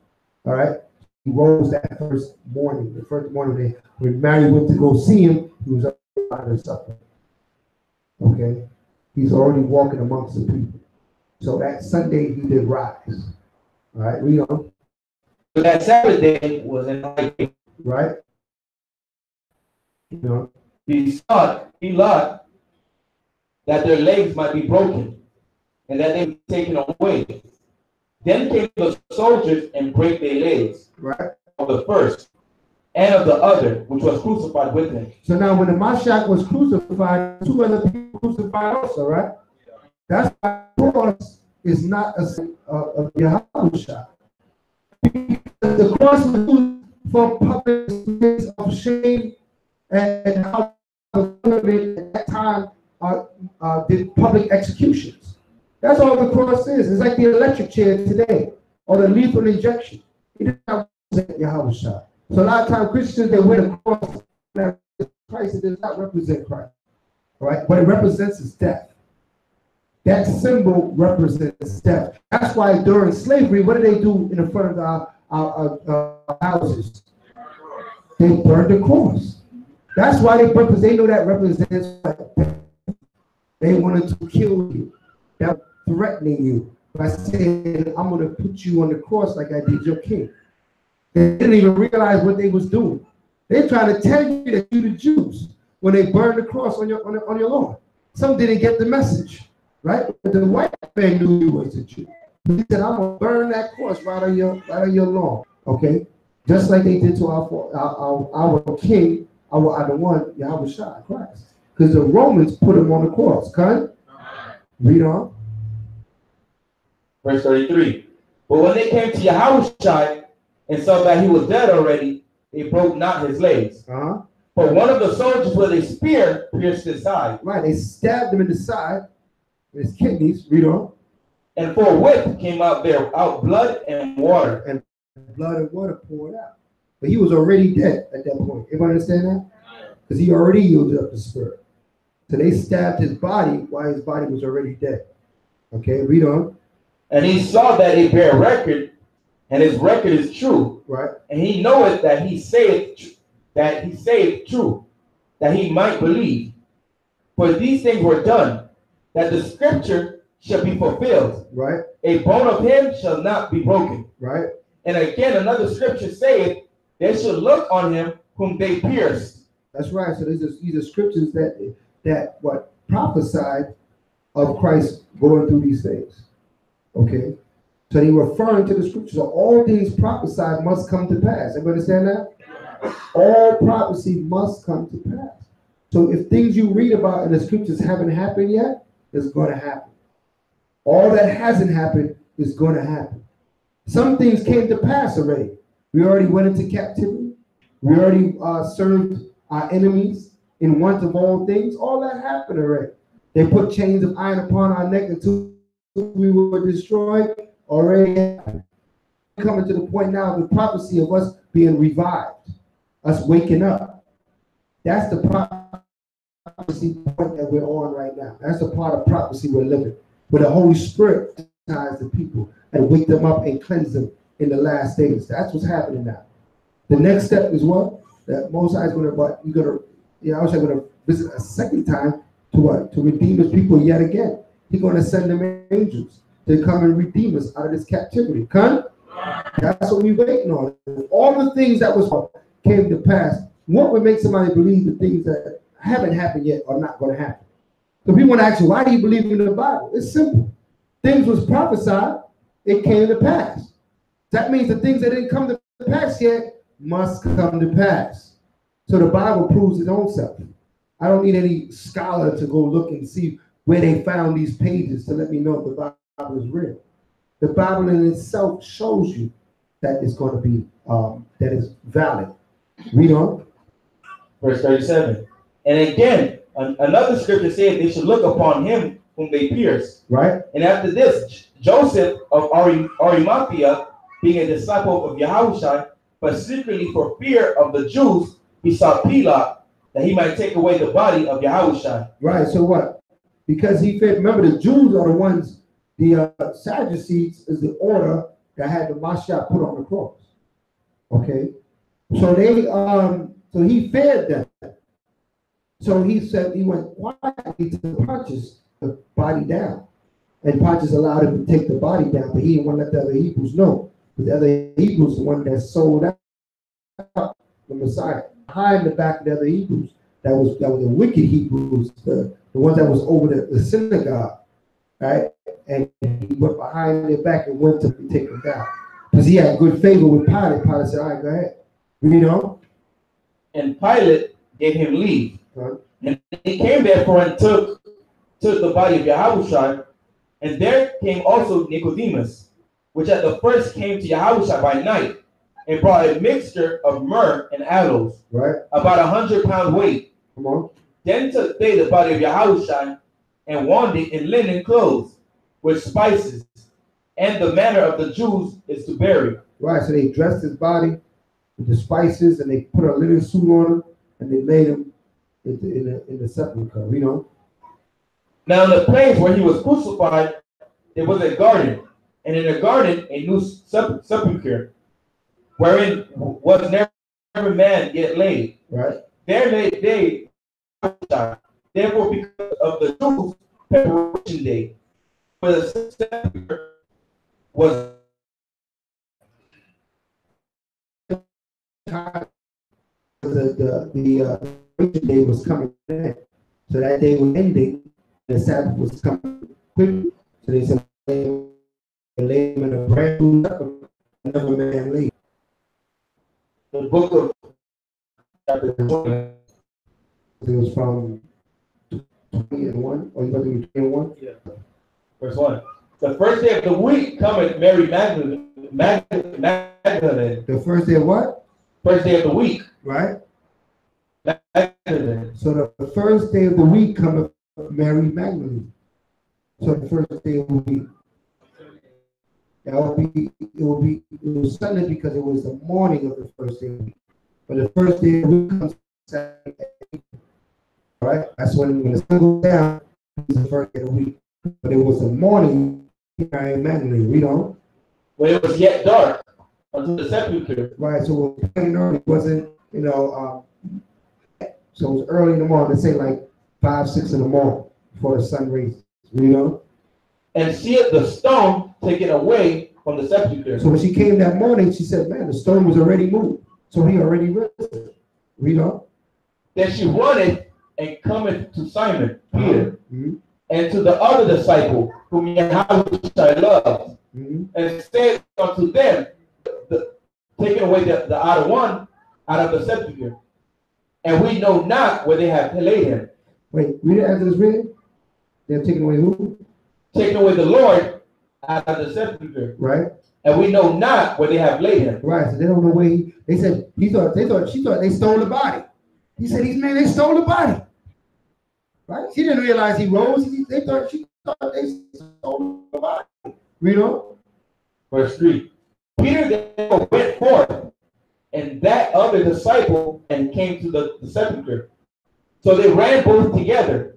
All right. He rose that first morning. The first morning when Mary went to go see him, he was up out of supper. Okay. He's already walking amongst the people. So that Sunday he did rise. All right, read on. So that Sabbath day was in Right. You know. He sought that their legs might be broken, and that they be taken away. Then came the soldiers and brake their legs, right, of the first and of the other, which was crucified with him. So now when the Mashiach was crucified, 2 other people crucified also, right? That's why the cross is not a of Yahushua. Because the cross was used for public displays of shame and how the government at that time did public executions. That's all the cross is. It's like the electric chair today or the lethal injection. It does not represent Yahushua. So a lot of times Christians, they wear the cross that Christ, it does not represent Christ. Right? What it represents is death. That symbol represents death. That's why during slavery, what did they do in the front of our houses? They burned the cross. That's why they know that represents death. They wanted to kill you. They're threatening you by saying, I'm going to put you on the cross like I did your king. They didn't even realize what they was doing. They're trying to tell you that you're the Jews when they burned the cross on your lawn. Some didn't get the message, right? But the white man knew you was a Jew. He said, I'm gonna burn that cross right on your lawn. Okay? Just like they did to our king, our one, Yahushua, Christ. Because the Romans put him on the cross. Cut? Read on. Verse 33. But when they came to Yahushua and saw that he was dead already, they broke not his legs. But one of the soldiers with a spear pierced his side. Right, they stabbed him in the side, his kidneys. Read on. And forthwith came out blood and water. And blood and water poured out. But he was already dead at that point. Everybody understand that? Because he already yielded up the spirit. So they stabbed his body while his body was already dead. Okay, read on. And he saw that he bare record, and his record is true. Right. And he knoweth that he saith true, that he might believe. For these things were done, that the scripture shall be fulfilled. Right. A bone of him shall not be broken. Right. And again, another scripture saith, they shall look on him whom they pierced. That's right. So these are scriptures that what prophesied of Christ going through these things. Okay. So they referring to the scriptures. So all things prophesied must come to pass. Everybody understand that? All prophecy must come to pass. So if things you read about in the scriptures haven't happened yet, it's going to happen. All that hasn't happened is going to happen. Some things came to pass already. We already went into captivity. We already served our enemies in want of all things. All that happened already. They put chains of iron upon our neck until we were destroyed. Already happened. Coming to the point now of the prophecy of us being revived, us waking up. That's the prophecy point that we're on right now. That's the part of prophecy we're living, where the Holy Spirit ties the people and wake them up and cleanse them in the last days. That's what's happening now. The next step is what? That Most High is going to, but you're going to, I was going to visit a second time to what? To redeem his people yet again. He's going to send them angels to come and redeem us out of this captivity. Come? That's what we're waiting on. All the things that came to pass, what would make somebody believe the things that haven't happened yet are not going to happen? So people want to ask you, why do you believe in the Bible? It's simple. Things was prophesied, it came to pass. That means the things that didn't come to pass yet must come to pass. So the Bible proves its own self. I don't need any scholar to go look and see where they found these pages to let me know if the Bible is real. The Bible in itself shows you that it's going to be, that is valid. Read on. Verse 37. And again, another scripture said they should look upon him whom they pierced. Right. And after this, Joseph of Arimathea, being a disciple of Yahushua, but secretly for fear of the Jews, besought Pilate that he might take away the body of Yahushua. Right. So what? Because he feared. Remember, the Jews are the ones. The Sadducees is the order that had the Mashiach put on the cross. Okay. So they so he feared them. So he said he went quietly to purchase the body down. And Pontius allowed him to take the body down, but he didn't want to let the other Hebrews know. But the other Hebrews, the one that sold out the Messiah, behind the back of the other Hebrews, that was the wicked Hebrews, the ones that was over the synagogue, right? And he went behind their back and went to take them down. Because he had good favor with Pilate. Pilate said, all right, go ahead. You know? And Pilate gave him leave. And he came therefore and took the body of Yahushua. And there came also Nicodemus, which at the first came to Yahushua by night, and brought a mixture of myrrh and aloes, right, about 100 pounds weight. Come on. Then took they the body of Yahushua and wound it in linen clothes with spices, and the manner of the Jews is to bury. Right, so they dressed his body with the spices, and they put a linen suit on him, and they laid him in the sepulchre, you know. Now in the place where he was crucified, there was a garden, and in the garden a new sepulchre, wherein was never man yet laid. Right. There laid they, therefore because of the Jews' preparation day, for the sepulchre was the day was coming in. So that day was ending, the Sabbath was coming quickly. So they said they laid him in a brand new sepulchre, another man laid. the book of chapter 20. It was from 20:1, or you got to do 21? Yeah. Verse 1. The first day of the week cometh Mary Magdalene. The first day of what? First day of the week. Right. Magdalene. So the first day of the week cometh Mary Magdalene. So the first day of the week. It was Sunday because it was the morning of the first day of the week. But the first day of the week comes Saturday. All right? That's when the sun goes down, it's the first day of the week. But it was the morning, Mary Magdalene. Read on. When it was yet dark until the sepulchre. Right, so it was plain early. It wasn't, so it was early in the morning. Let's say like 5, 6 in the morning before the sun rises. You know? And seeth the stone taken away from the sepulchre. So when she came that morning, she said, man, the stone was already moved. So he already risen. Read on. Then she runneth and cometh to Simon, Peter, and to the other disciple, whom Yahushua loved, and said unto them, taking away the outer one out of the sepulchre, and we know not where they have laid him. Wait, read it as it's written. They're taking away who? Taking away the Lord out of the sepulchre. Right. And we know not where they have laid him. Right. So they don't know where they said she thought they stole the body. He said, they stole the body. Right? She didn't realize he rose. She thought they stole the body. You know? Verse 3. Peter then went forth, and that other disciple, and came to the sepulchre. So they ran both together,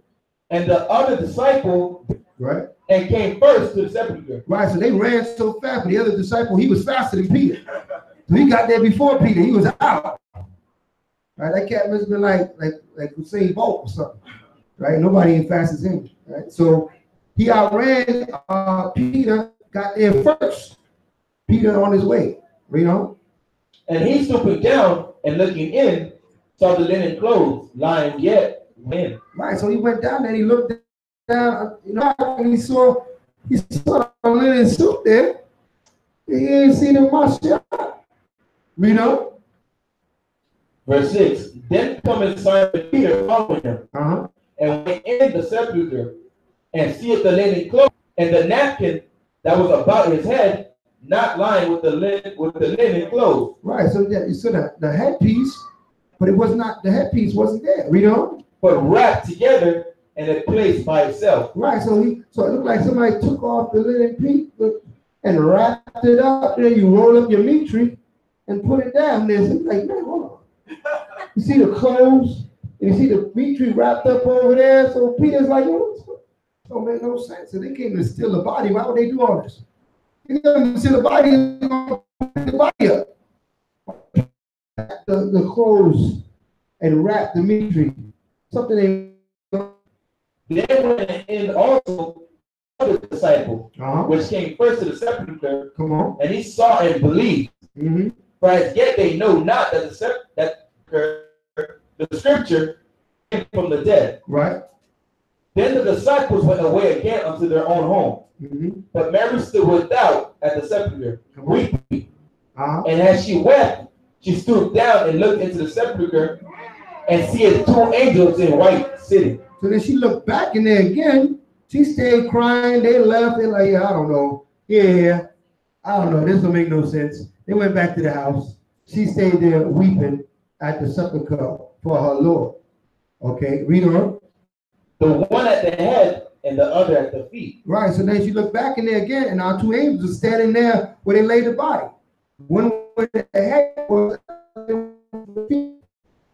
and the other disciple, right, and came first to the sepulchre. Right, so they ran so fast, but the other disciple, he was faster than Peter. So he got there before Peter. He was out. Right, that cat must have been like Usain Bolt or something. Right, nobody ain't fast as him. Right, so he outran Peter, got there first. Peter on his way, you know. And he stooping down and looking in, saw the linen clothes lying yet in. Right, so he went down there and he looked down, and he saw the linen suit there. He ain't seen him much, you know. Verse 6. Then cometh Simon Peter following him, and went in the sepulchre, and seeth the linen clothes and the napkin that was about his head, not lying with the linen clothes. Right. So the headpiece, but it was not. The headpiece wasn't there. You know. But wrapped together in a place by itself. Right. So it looked like somebody took off the linen piece and wrapped it up. Then you roll up your meat tree and put it down. There's like, man, hold on. You see the clothes, and you see the meat tree wrapped up over there. So Peter's like, don't make no sense. So they came to steal the body. Why would they do all this? They came to steal the body, the body up. The clothes and wrap the meat tree. Something they Then went in also other disciple, Uh-huh. which came first to the sepulchre, Come on. and he saw and believed. Mm-hmm. For as yet they know not that the scripture came from the dead. Right. Then the disciples went away again unto their own home. Mm-hmm. But Mary stood without at the sepulchre, Come on. weeping. Uh-huh. And as she wept, she stooped down and looked into the sepulchre, and seeth two angels in white sitting. So then she looked back in there again. She stayed crying. They left. They're like, yeah, I don't know. Yeah, I don't know. This don't make no sense. They went back to the house. She stayed there weeping at the sepulchre for her Lord. Okay, read on. The one at the head and the other at the feet. Right, so then she looked back in there again, and our two angels are standing there where they laid the body. One with the head was the feet,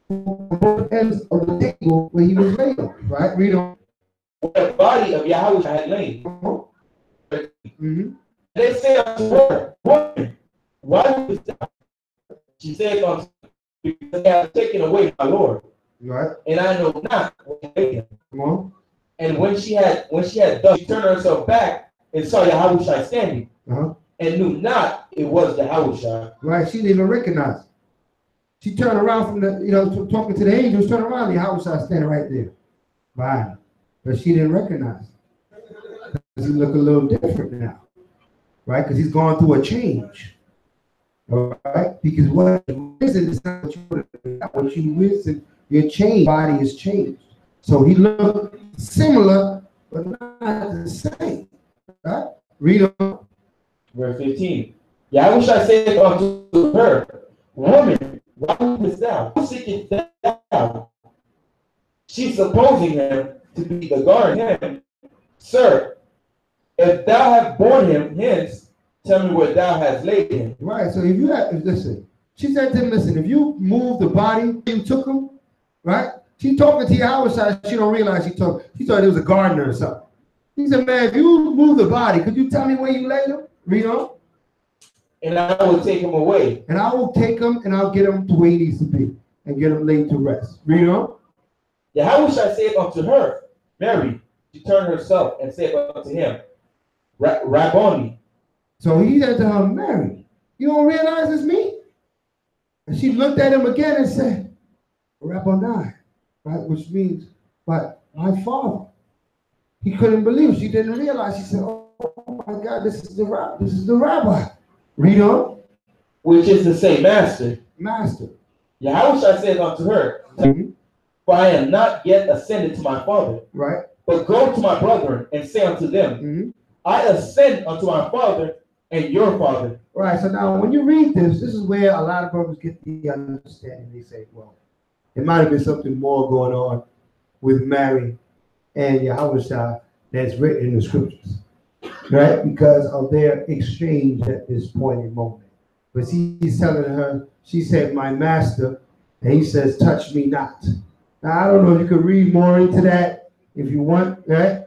both ends of the table where he was laid on. Right, read on. Where the body of Yahweh had lain. Mm-hmm. They say unto her, Woman, why didst thou? She said unto them, Because they have taken away my Lord, Right. and I know not where they laid him. Come on. And when she had done, she turned herself back and saw Yahushua standing, Uh-huh. and knew not it was Yahushua. Right, she didn't even recognize it. She turned around from the, talking to the angels, turned around, the house was standing right there. Right. But she didn't recognize it. Because he look a little different now. Right? Because he's gone through a change. All right? Because what is not what you listen, your change, body is changed. So he looked similar, but not the same. Right? Read on. Verse 15. Yahushua said unto her, Woman, why weepest thou? Who seekest thou? She supposing him to be the guardian. Sir, if thou have borne him hence, tell me where thou hast laid him. Right. So if you have, listen, she said to him, listen, if you move the body, you took him, right? She talking to Yahushua, she don't realize she thought it was a gardener or something. He said, man, if you move the body, could you tell me where you laid him? Read on. And I will take him away. And I will take him and I'll get him to where he needs to be and get him laid to rest. Read on. Yahushua said unto her, Mary. She turned herself and said unto him, Rabboni. So he said to her, Mary, you don't realize it's me? And she looked at him again and said, Rabboni, right? Which means, but my father. He couldn't believe it. She didn't realize. She said, oh my God, this is the rabbi. Read on. Which is to say, Master. Master. Yahushua said unto her, For I am not yet ascended to my Father. Right. But go to my brethren and say unto them, I ascend unto my Father and your Father. Right. So now when you read this is where a lot of brothers get the understanding. They say, well, it might have been something more going on with Mary and Yahushua that's written in the scriptures. Right? Because of their exchange at this point in moment. But he's telling her, she said, my master, and he says, touch me not. Now, I don't know if you could read more into that if you want, right?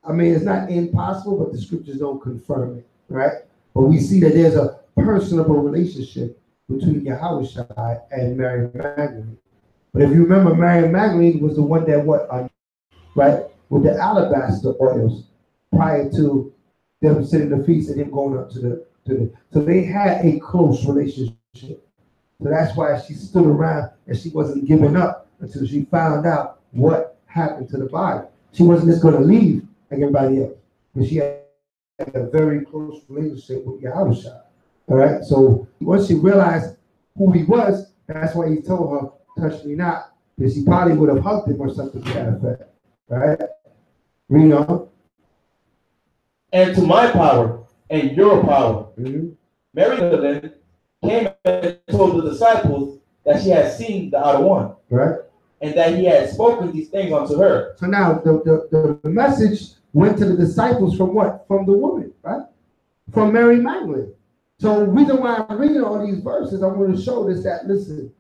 I mean, it's not impossible, but the scriptures don't confirm it, right? But we see that there's a personable relationship between Yahushua and Mary Magdalene. But if you remember, Mary Magdalene was the one that right? With the alabaster oils prior to them sitting the feast and him going up to the. So they had a close relationship. So that's why she stood around and she wasn't giving up until she found out what happened to the body. She wasn't just going to leave like everybody else, but she had a very close relationship with Yahushua. All right. So once she realized who he was, that's why he told her, touch me not, because she probably would have hugged him or something to that effect. Right? Read on. And to my power and your power. Mary Magdalene came and told the disciples that she had seen the outer one. Right. And that he had spoken these things unto her. So now the message went to the disciples from what? From the woman, right? From Mary Magdalene. So the reason why I'm reading all these verses, I want to show this, that, listen,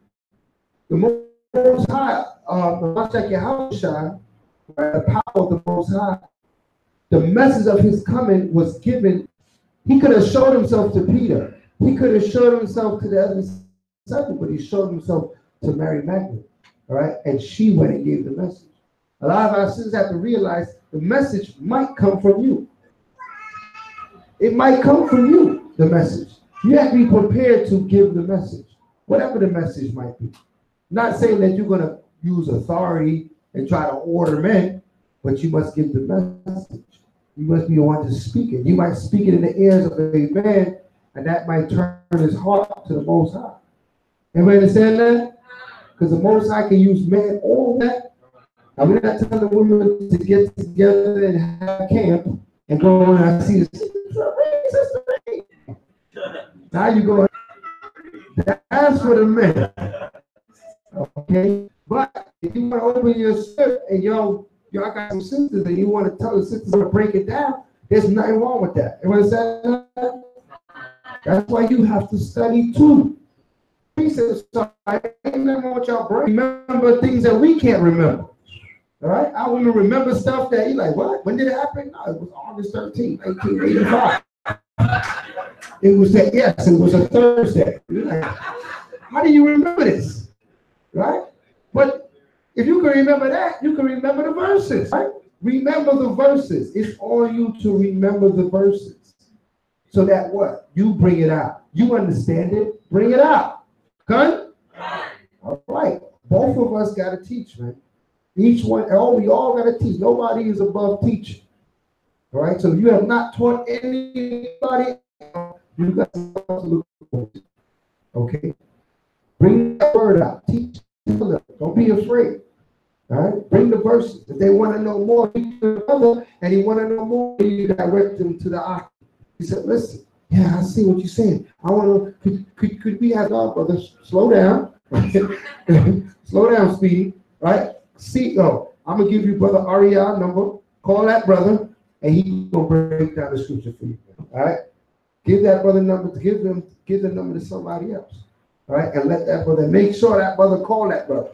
the Most High, the power of the Most High, the message of his coming was given. He could have showed himself to Peter. He could have showed himself to the other disciples, but he showed himself to Mary Magdalene. All right, and she went and gave the message. A lot of our sisters have to realize the message might come from you. It might come from you, the message. You have to be prepared to give the message, whatever the message might be. Not saying that you're going to use authority and try to order men, but you must give the message. You must be the one to speak it. You might speak it in the ears of a man, and that might turn his heart to the Most High. Everybody understand that? Because the Most High can use men or women. Now, we're not telling the women to get together and have camp and go on and see the sister. Now you go. That's for the men. Okay? But if you want to open your spirit and y'all got some sisters and you want to tell the sisters to break it down, there's nothing wrong with that. Everybody understand that? That's why you have to study too. He says, I ain't nothing wrong with y'all remember things that we can't remember. All right? I want to remember stuff that you're like, what? When did it happen? No, it was August 13th, 1985. It was that, yes, it was a Thursday. You're like, how do you remember this? Right? But if you can remember that, you can remember the verses, right? Remember the verses. It's on you to remember the verses. So that what? You bring it out. You understand it, bring it out. Good? All right. Both of us got to teach, man. Each one, we all got to teach. Nobody is above teaching. All right? So if you have not taught anybody, you got to look for it. Okay? Bring the word out. Teach them. Don't be afraid. All right? Bring the verses. If they want to know more, and you want to know more, you direct them to the author. He said, listen, yeah, I see what you're saying. I want to, could we have our brother slow down? Slow down, Speedy. Right? See, I'm going to give you Brother Ariel number. Call that brother, and he's going to break down the scripture for you. All right? Give that brother number, give the number to somebody else. All right? And let that brother, make sure that brother call that brother.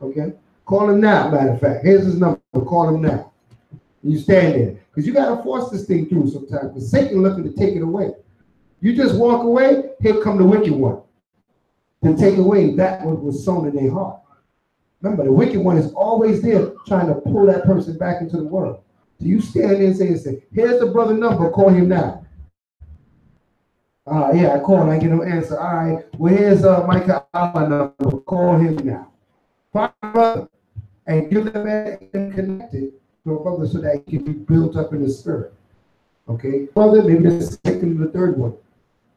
Okay? Call him now, matter of fact. Here's his number. Call him now. You stand there. Because you got to force this thing through sometimes. Because Satan looking to take it away. You just walk away, here come the wicked one. To take away that what was sown in their heart. Remember, the wicked one is always there trying to pull that person back into the world. So you stand there and say, here's the brother number, call him now. Yeah, I call him, I get no answer. All right, well, here's Micah Allah number, call him now. Find a brother and give them connected to a brother so that he can be built up in the spirit. Okay, brother, maybe the second and the third one.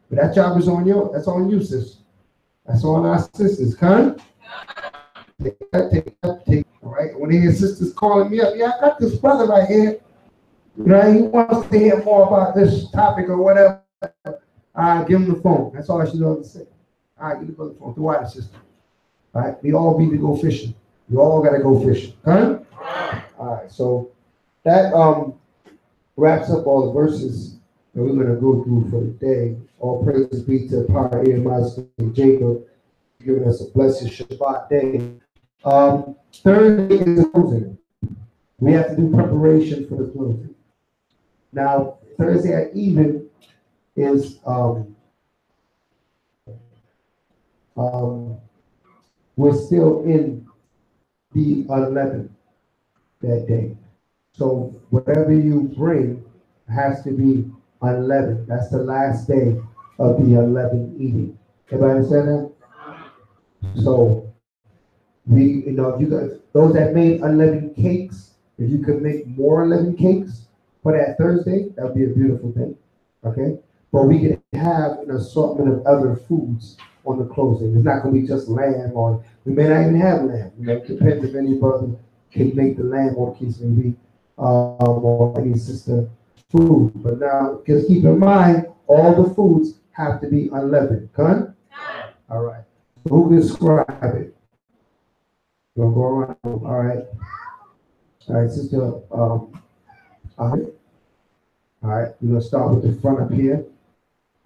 But that job is on you. That's on you, sis. That's on our sisters. Come. Take that. All right. When they hear sisters calling me up, yeah, I got this brother right here. You know, he wants to hear more about this topic or whatever. Give him the phone. That's all I should know to say. All right, give the brother the phone. Through the system. All right. We all need to go fishing. We all got to go fishing. Huh? All right. So that wraps up all the verses that we're going to go through for the day. All praises be to Power and Jacob, giving us a blessed Shabbat day. Thursday is the closing. We have to do preparation for the closing. Now, Thursday at even is we're still in the 11th that day. So whatever you bring has to be unleavened. That's the last day of the unleavened eating. Everybody understand that? So if you guys, those that made unleavened cakes, if you could make more unleavened cakes for that Thursday, that would be a beautiful thing. Okay? But we can have an assortment of other foods on the closing. It's not going to be just lamb, or we may not even have lamb. It depends if any brother can make the lamb or case maybe, or any sister food. But now, just keep in mind, all the foods have to be unleavened. Come? All right. Who can describe it? We'll go around. All right. All right, sister. All right. We're going to start with the front up here.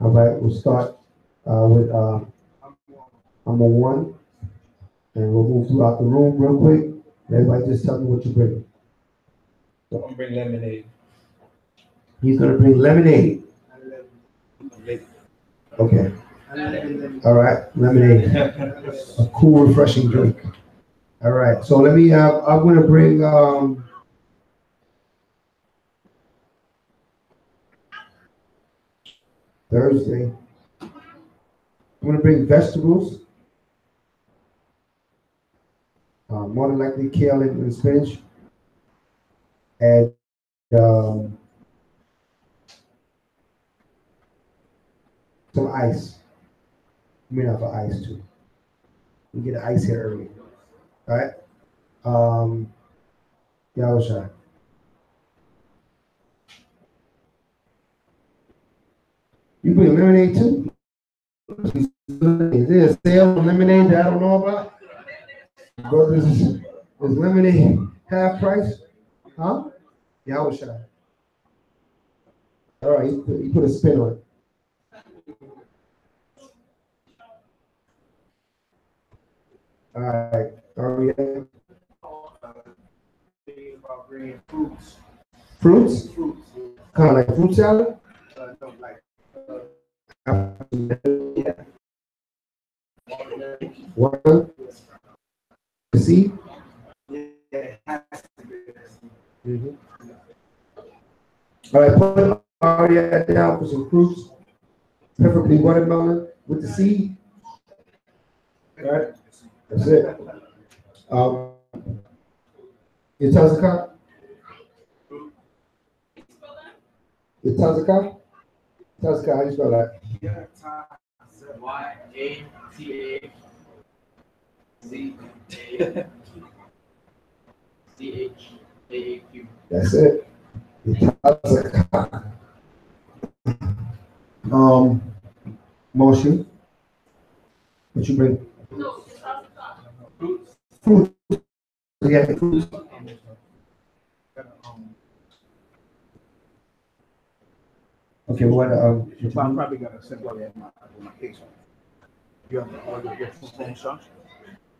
All right. We'll start with number 1. And we'll move throughout the room real quick. Everybody just tell me what you bring. I'm going to bring lemonade. He's going to bring lemonade. Okay. All right. Lemonade. A cool, refreshing drink. All right. So let me, I'm going to bring, Thursday. I'm going to bring vegetables. More than likely kale and spinach. And some ice. You may have for ice too. We get the ice here early. All right. Yeah, I was shy. You bring lemonade too? Is there a sale on lemonade that I don't know about? Brothers, is lemonade half price? Huh? Yeah, I was shy. All right, you put a spin on it. All right. About bringing fruits. Fruits? Fruits. Kind of like fruit salad? No, like Yeah. Water? See? yeah. Mm-hmm. All right, put Aria down for some fruits, preferably watermelon with the seed. All right, that's it. Your Tazaka? Your Tazaka? Tazaka, how you spell that? YATAZCHAAQ. That's it. Your Tazaka. Motion. What you bring? No, it's Fruit. Yeah, fruits. Okay, what I'm probably gonna send all that in my case. You have to order your phone songs?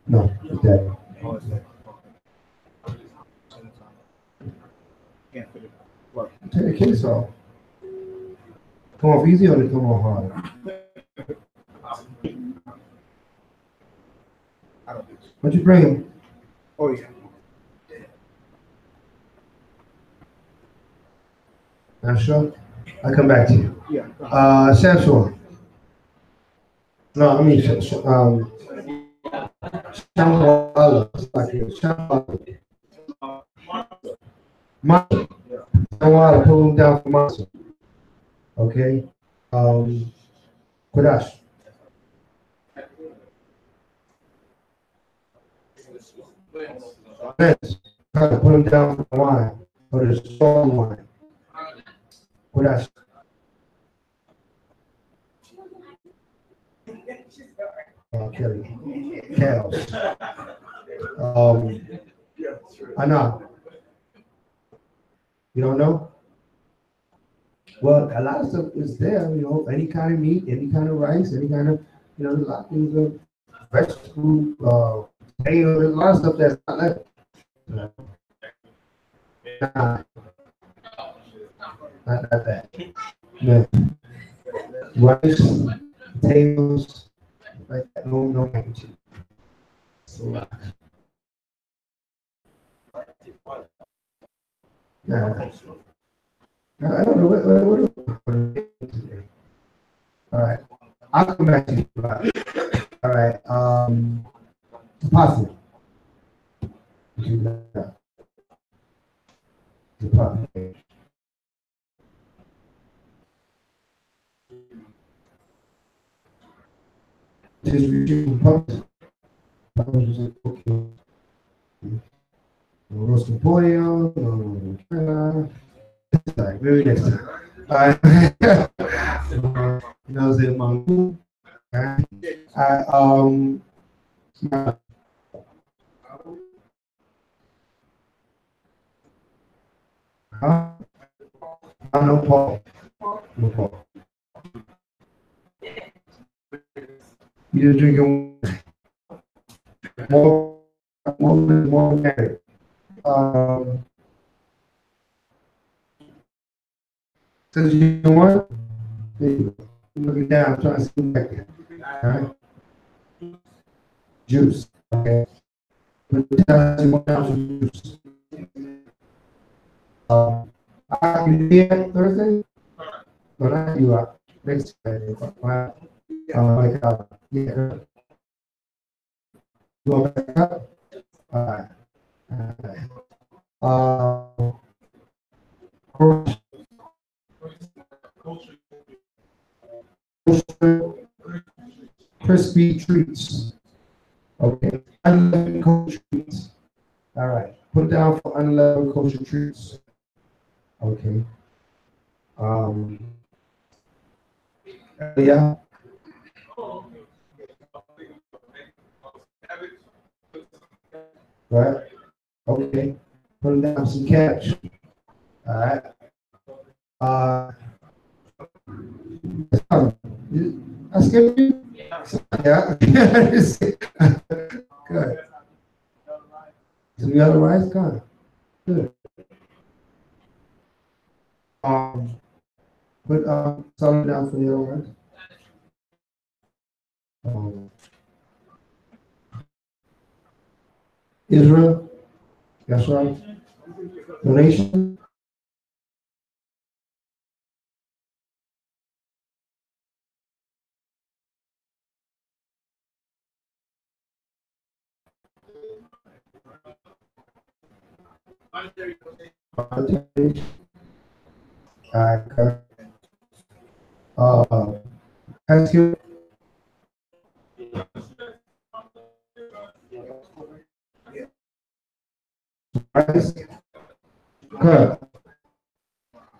no, with that. Oh, is that? Can't fit it. What? Take the case off. Come off easy or they come off hard? I don't think so. What you bring? Oh, yeah. Not sure? I'll come back to you. Yeah. Samson. No, I mean, Shambhala. Muscle. Shambhala, pull him down for muscle. Okay? Kodash. Try to put him down for the wine, or the strong wine. Kodash. Kelly. Cows. I know. You don't know? Well, a lot of stuff is there, you know, any kind of meat, any kind of rice, any kind of, you know, there's a lot of things, vegetable, potato, there's a lot of stuff that's not left. Not that. Yeah. Rice, potatoes, like that, no mac and cheese. So, yeah. I don't know what all right. I'll come back to you. All right. Possible. Roast pollo, maybe next time. You know, say mango. No Paul. No Paul. You just drinking more married. Since you want, there you go. Looking down, trying to see back there. All right. Juice. Okay. Put the juice. Are you here Thursday? No, not you are. Next Friday. Yeah. You want to back up? All right. Crispy treats. Okay. Unleavened kosher treats. All right. Put it down for unleavened kosher treats. Okay. Yeah. Right. Okay. Put down some cabbage. All right. I skipped you? Yeah. Good. Some yellow rice? Good. Good. Put something down for the yellow rice. Israel? That's right. Donation? Ask you. Rice? Good.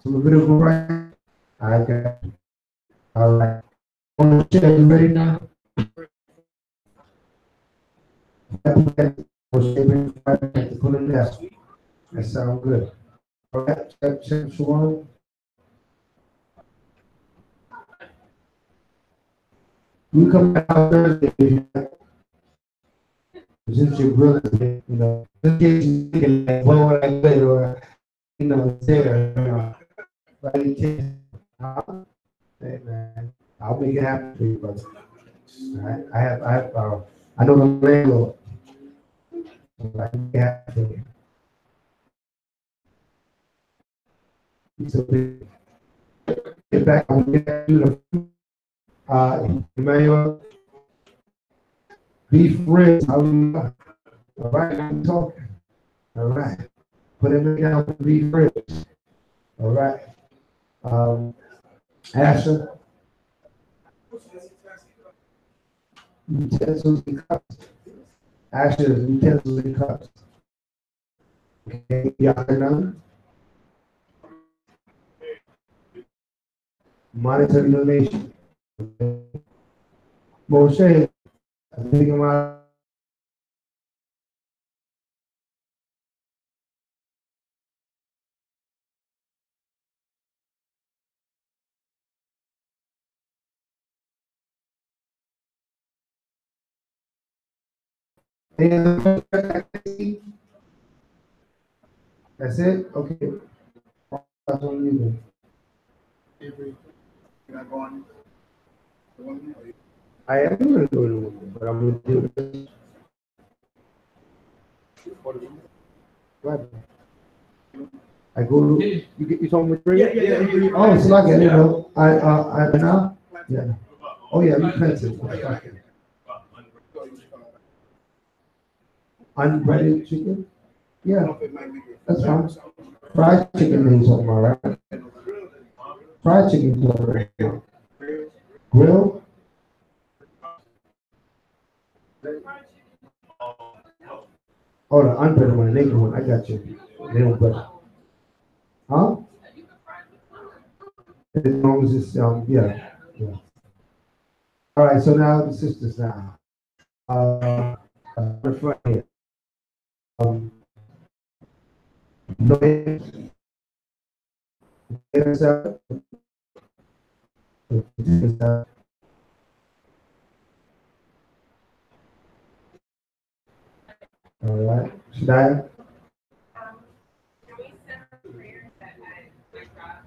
So a bit of rice. I got you. All right. You ready now? Put it down. That sounds good. All right. Check Shawan. We come out Thursday. Since your brother, you know, in case you can like, what would I say or it's there, but in case, hey man, I'll make it happen for you, brother. I know the landlord. So I can make it happen for you. He's a big, get back on the Emmanuel, be friends. How you are? All right, I'm talking. All right. Put him down to be friends. All right. Asher, utensils and cups. Asher, utensils and cups. Okay, Yana, monetary donation. Okay. Moshe, I think about that's it? Okay. That's on you then. I am going to do it, but I'm going to do it. Right. I go to, you told me three? Yeah. Oh, so like, I didn't know. I now? Yeah. Oh, yeah, you pencil. Unbreaded chicken? Yeah, that's fine. Fried chicken is on my right. Fried chicken is on my right. Grill? Oh, the unbreaded one, the naked one. I got you. They don't bread. Huh? As long as it's, yeah. All right, so now the sisters now. The front here. All right, should I? Can we send a prayer that I got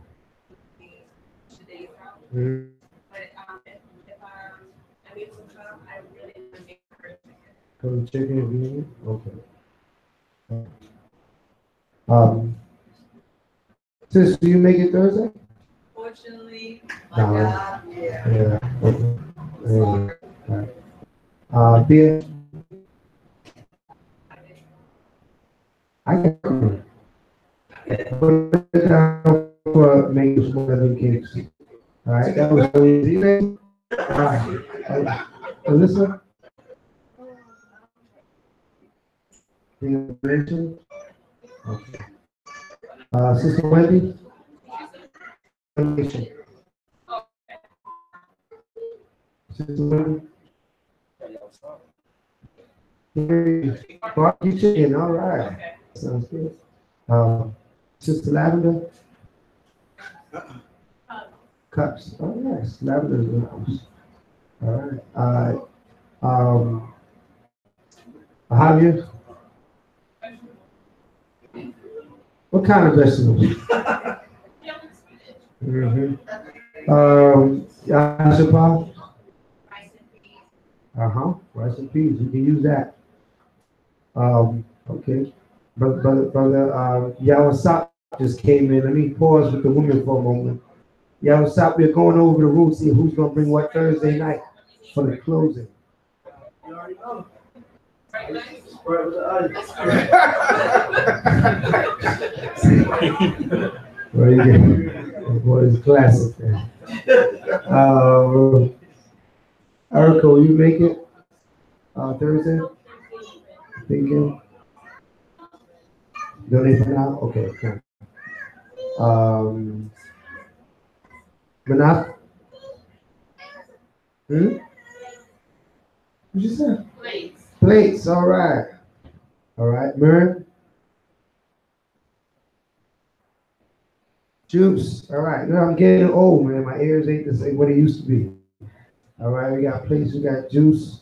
today's house? But if I need some time, I really want to make her Go chicken and beans? Okay. Sis, do you make it Thursday? Or unfortunately, my No. job, yeah. Yeah. Okay. Anyway, Beer. I can put it down for making some other cakes. All right, that was so easy. All right. Alyssa? The information? Okay. Sister Wendy? Information. Sister Wendy? Barbecue chicken, all right. Sounds good. Sister Lavender? Cups. Oh, yes. Lavender is good. All right. Javier? What kind of vegetables? Mm-hmm. Yashapa? Rice and peas. You can use that. Okay. Brother, Yawasop just came in. Let me pause with the women for a moment. Yawasop, we're going over the rules, see who's going to bring what Thursday night for the closing. You already know. Spread with the Well, you get, boy, it's classic. Erica, will you make it Thursday? Thinking? Donate for now? Okay, okay. Manaf? What'd you say? Plates. Plates, all right. All right, Myrn? Juice, all right. Now I'm getting old, man. My ears ain't the same what it used to be. All right, we got plates, we got juice.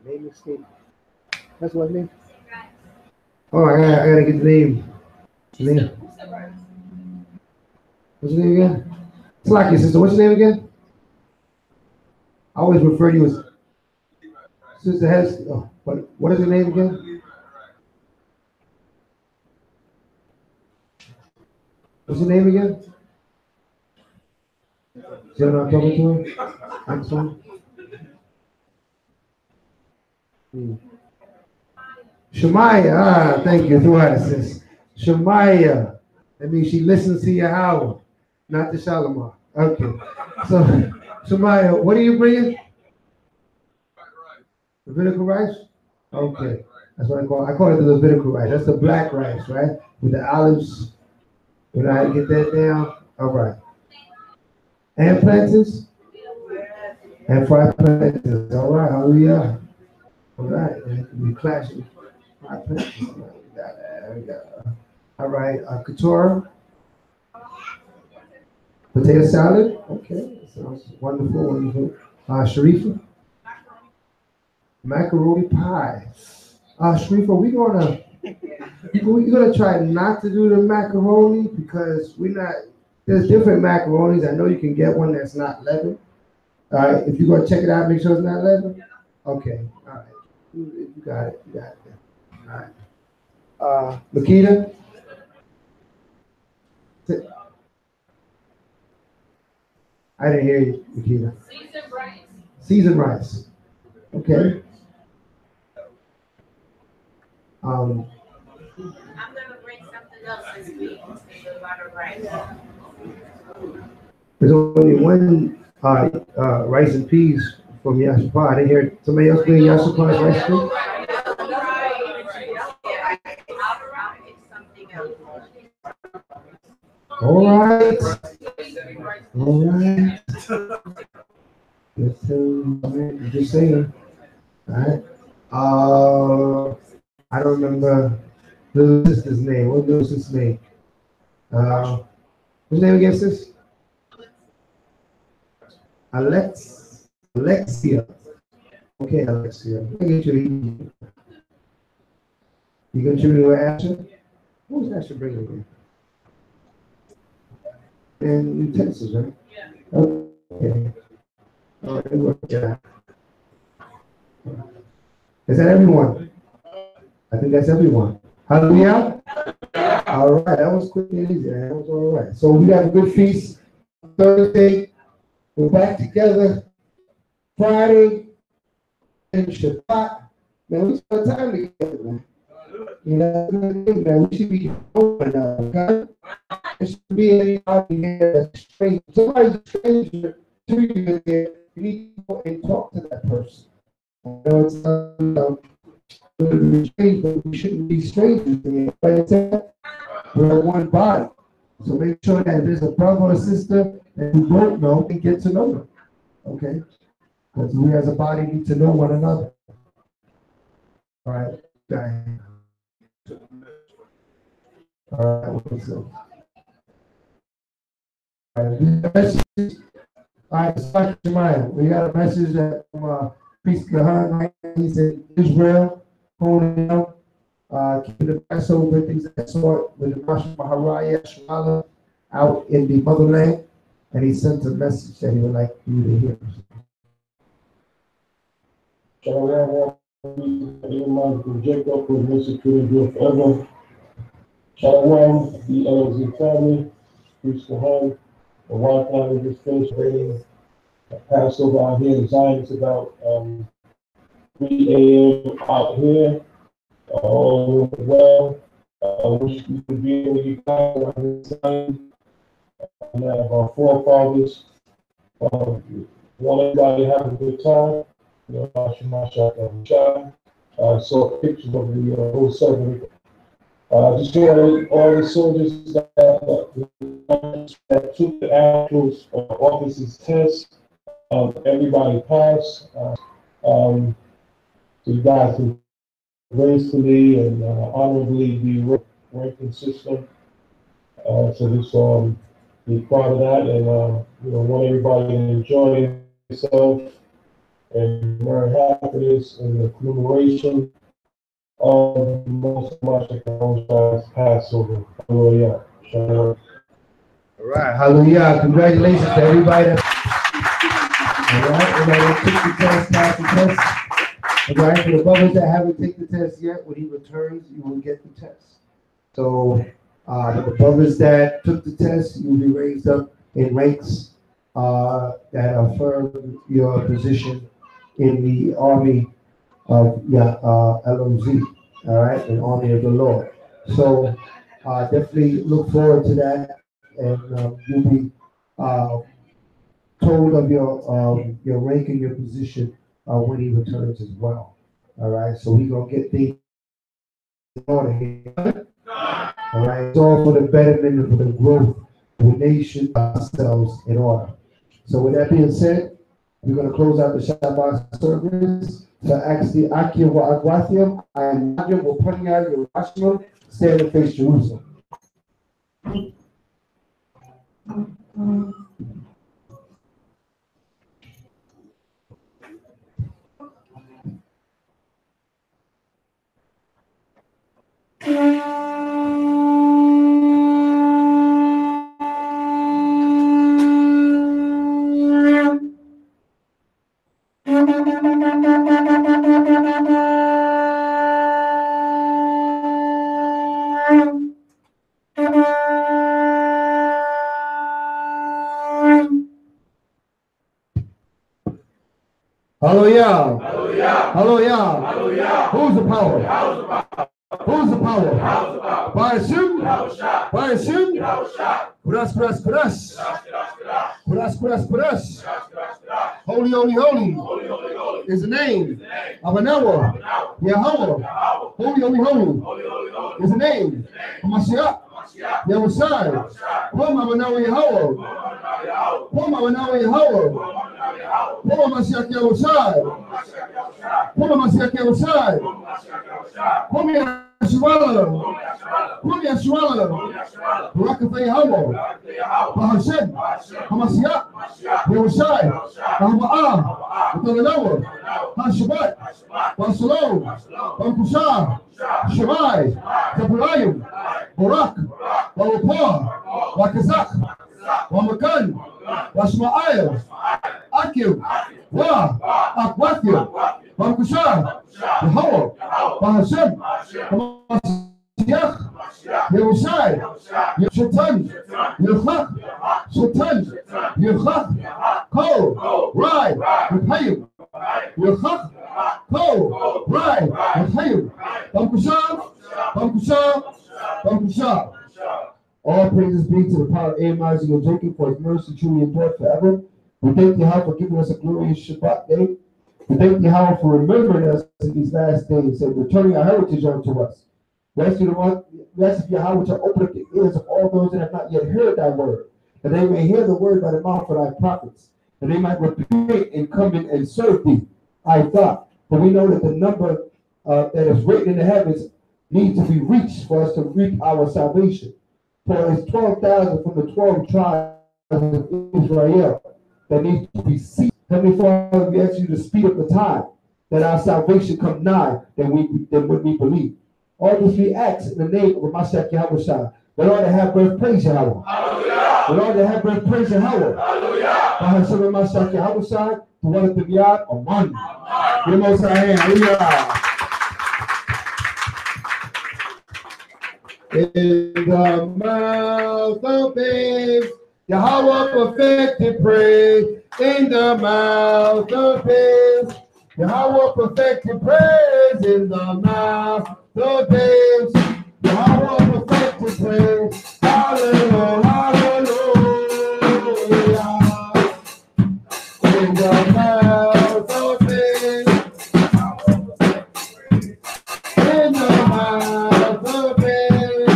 Name escape. That's what name? Oh, I gotta get the name. Name. What's your name again? It's like your sister. What's your name again? I always refer to you as Sister Hes. Oh, what is your name again? What's your name again? Is that what I'm talking to her? Next one. Shemaya, thank you. Throughout it says Shemaya. That means she listens to your hour, not the Shalimar. Okay. So, Shemaya, what are you bringing? Levitical rice? Okay. That's what I call it the Levitical rice. That's the black rice, right? With the olives. When I get that down, all right. And plantains? And fried plantains. All right, hallelujah. All right. We clashing. Fried plantains. All right, we got that. We got that. All right, couture. Potato salad. Okay. Sounds wonderful, wonderful. Sharifa. Macaroni pie. Sharifa, we're gonna try not to do the macaroni because there's different macaronis. I know you can get one that's not leavened. All right, if you're gonna check it out, make sure it's not leavened. Okay, all right. You got it, All right. Makita? I didn't hear you, Makita. Seasoned rice. Seasoned rice. Okay. I'm gonna bring something else this week. A lot of rice. There's only one rice and peas from Yashapa. I didn't hear somebody else bring Yashapa's rice and peas. All right. I'm just saying. All right. I don't remember the sister's name. What's the sister's name? What's your name again, sis? Alexia. Okay, Alexia. I get you. You contributing with Asher? What was Asher bringing here? And utensils, right? Yeah. Okay. All right. Yeah. Is that everyone? I think that's everyone. Hallelujah. All right, that was quick and easy. That was all right. So we got a good feast Thursday. We're back together Friday and Shabbat. Man, we spend time together, man. You know, good thing, man. We should be open now, okay? There should be anybody here that's strange. Somebody's a stranger to you there. You need to go and talk to that person. You know, it's strange, but we shouldn't be strangers to you. We're one body. So make sure that if there's a brother or sister that you don't know, and get to know them. Okay? Because we as a body need to know one another. All right. All right. What's up? All right. We got a message that from Priest Gahan. He's in Israel, holding out. Keeping the Passover, things of that sort, with the Maharaya Shmala out in the motherland, and he sent a message that he would like you to hear. Shalom, everyone from Jacob, who is executed here forever. Shalom, the LZ family, Priest Kahan, the wife family just finished reading Passover out here in Zion. It's about 3 a.m. out here. All well. Wish we could be able to get out on this time. And have our forefathers. Want everybody to have a good time. You know, saw pictures of the whole ceremony. Just wanted all the soldiers that took the actual officers' test. Everybody passed. So you guys can gracefully and honorably be ranking system. So just be part of that, and you know, want everybody to enjoy yourself and learn happiness and the commemoration of the most much like our own Passover. Hallelujah. All right, hallelujah. Congratulations to everybody. All right, everybody took the test, passed the test. All right, for the brothers that haven't taken the test yet, when he returns, you will get the test. So the brothers that took the test, you will be raised up in ranks that affirm your position in the army of LOZ, all right, an army of the Lord. So definitely look forward to that, and you'll be told of your rank and your position when he returns as well. All right, so we're gonna get things in order here. All right, it's all for the betterment and for the growth of the nation, ourselves in order. So with that being said, we're gonna close out the Shabbat service. So ask the Akia wa Agwathium, and Nadia will put out your rational, stand and face Jerusalem. Hallelujah. Hallelujah. Hallelujah. Hallelujah. Who's the power? Who's the power? By Hashem. By Hashem. Kuras, kuras, kuras. Kuras, kuras, kuras. Holy, holy, holy is the name of Anawa. Yahweh. Holy, holy, holy is the name of Mashiach. Yahushai. Come on, Anawa Yahweh. Come on, Anawa Yahweh. Come on, Mashiach Yahushai. Come on, Mashiach Yahushai. Come on, Yeshua. Come on, Yeshua. Barakatah Yahweh. Bahashem. Hamashiach. Yahushai. Bahma'ah. B'Tolanawa. HaShabbat. B'Salom. B'Kushah. Shemai. Zaparayim. Barak. B'Rupah. B'Kazak. B'Makan. B'Shma'ayah. Akim. Wa. Akwathim. B'Kushah. Yahweh. Bahashem. Hamashiach. Yerushai, Shatan, Yechach, Shatan, Yechach, Ko, Rai, Yechayim, Yechach, Ko, Rai, Yechayim, Bamkushah, Bamkushah, Bamkushah. All praises be to the power of Amen, your Jacob, for his mercy truly endure forever. We thank you, how for giving us a glorious Shabbat day. We thank you, how for remembering us in these last days and returning our heritage unto us. We ask you, Yahweh, to open up the ears of all those that have not yet heard thy word, that they may hear the word by the mouth of thy prophets, and they might repent and come in and serve thee, I thought. For we know that the number that is written in the heavens needs to be reached for us to reap our salvation. For it's 12,000 from the 12 tribes of Israel that needs to be seized. Heavenly Father, we ask you to speed up the time that our salvation come nigh than when we believe. All this we ask in the name of Mashiach Yahweh Shai. The Lord that have breath, praise Yahweh. Hallelujah. The Lord that have breath, praise Yahweh. Hallelujah. By Hashem and Mashiach Yahweh Shai, to one of the beyond, Amen. Give the most high hand. Hallelujah. In the mouth of babes, Yahweh perfected praise. In the mouth of babes, Yahweh perfected praise. In the mouth of babes, Yahweh perfected praise. Hallelujah, hallelujah. In the mouth of babes, in the mouth of babes,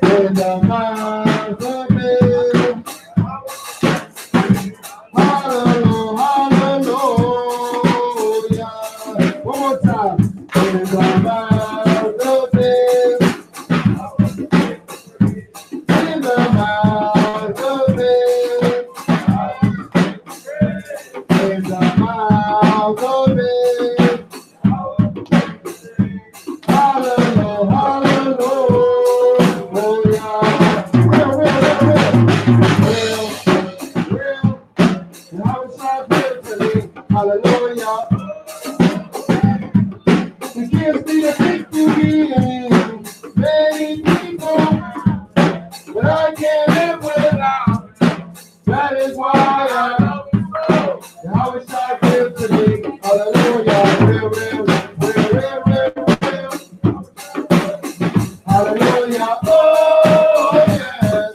in the mouth of babes. Hallelujah, hallelujah. One more time. In the mouth of babes. In the mouth of babes. In the mouth of babes. Hallelujah, hallelujah. Real. Hallelujah. He gives me the victory. Many people, but I can't live without. That is why I love you so. Yahweh Shai gives to me. Hallelujah. Real. Hallelujah. Oh, yes.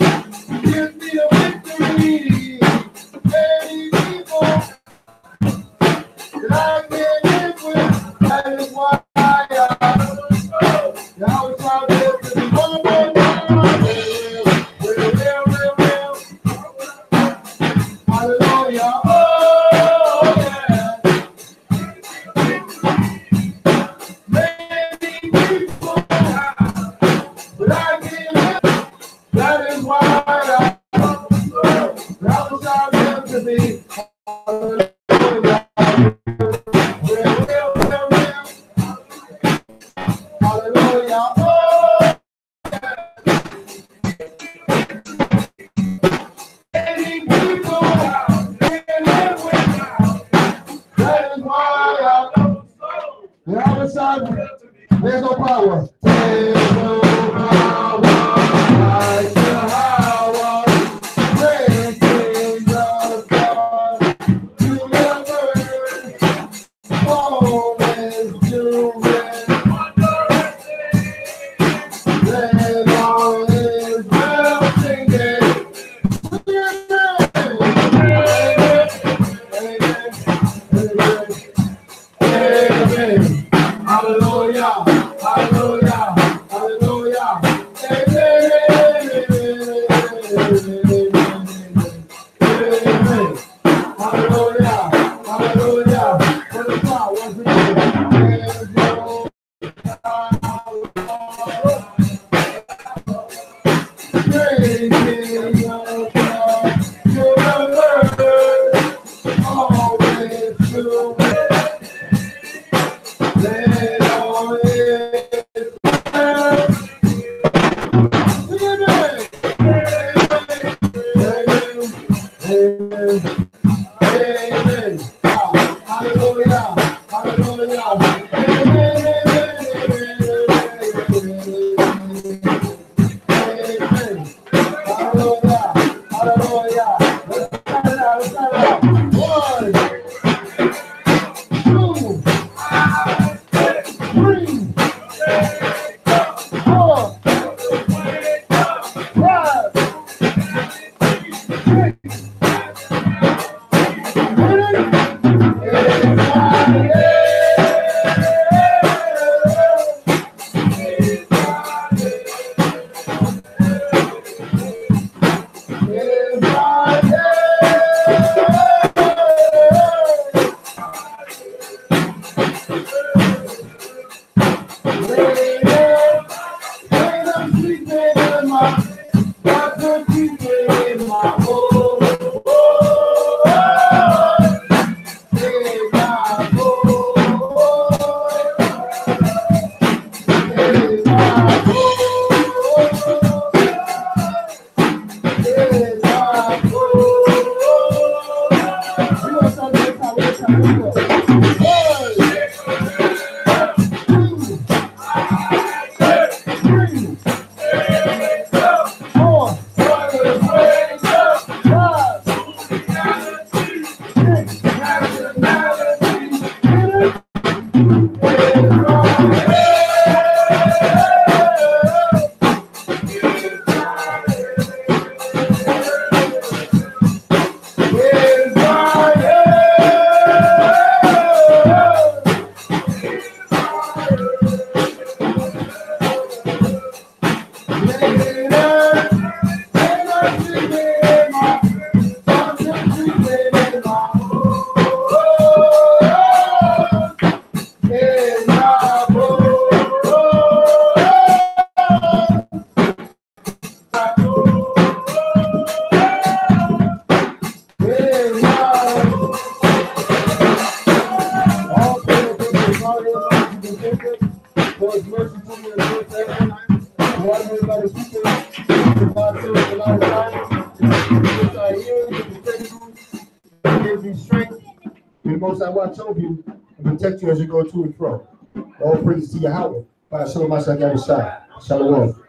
He gives me the victory. Many people, that I can't live with. That is why I love you so. Yahweh Shai gives to me. One more time. Real. Hallelujah. Oh, yeah. Many people, but I can't live. That is why I love you so. Yahweh Shai gives to me. Hallelujah. Real. Hallelujah. Oh, many people can't live without. That is why I love you so. Yahweh Shai, there's no power. There's no power like Yahweh. Great things of God. You never always do it. Let all Israel sing it. Amen. Hallelujah. Hallelujah. Hallelujah. Amen. Amen. Hallelujah. Hallelujah. For the power of the Hallelujah. Hallelujah. watch everybody keep the bottom of the line of time. Just our ears, the testicles, give you strength. May the Most High watch over you and protect you as you go to and fro. All praise to Yahweh. By Shalom, Mashiach, Shalom.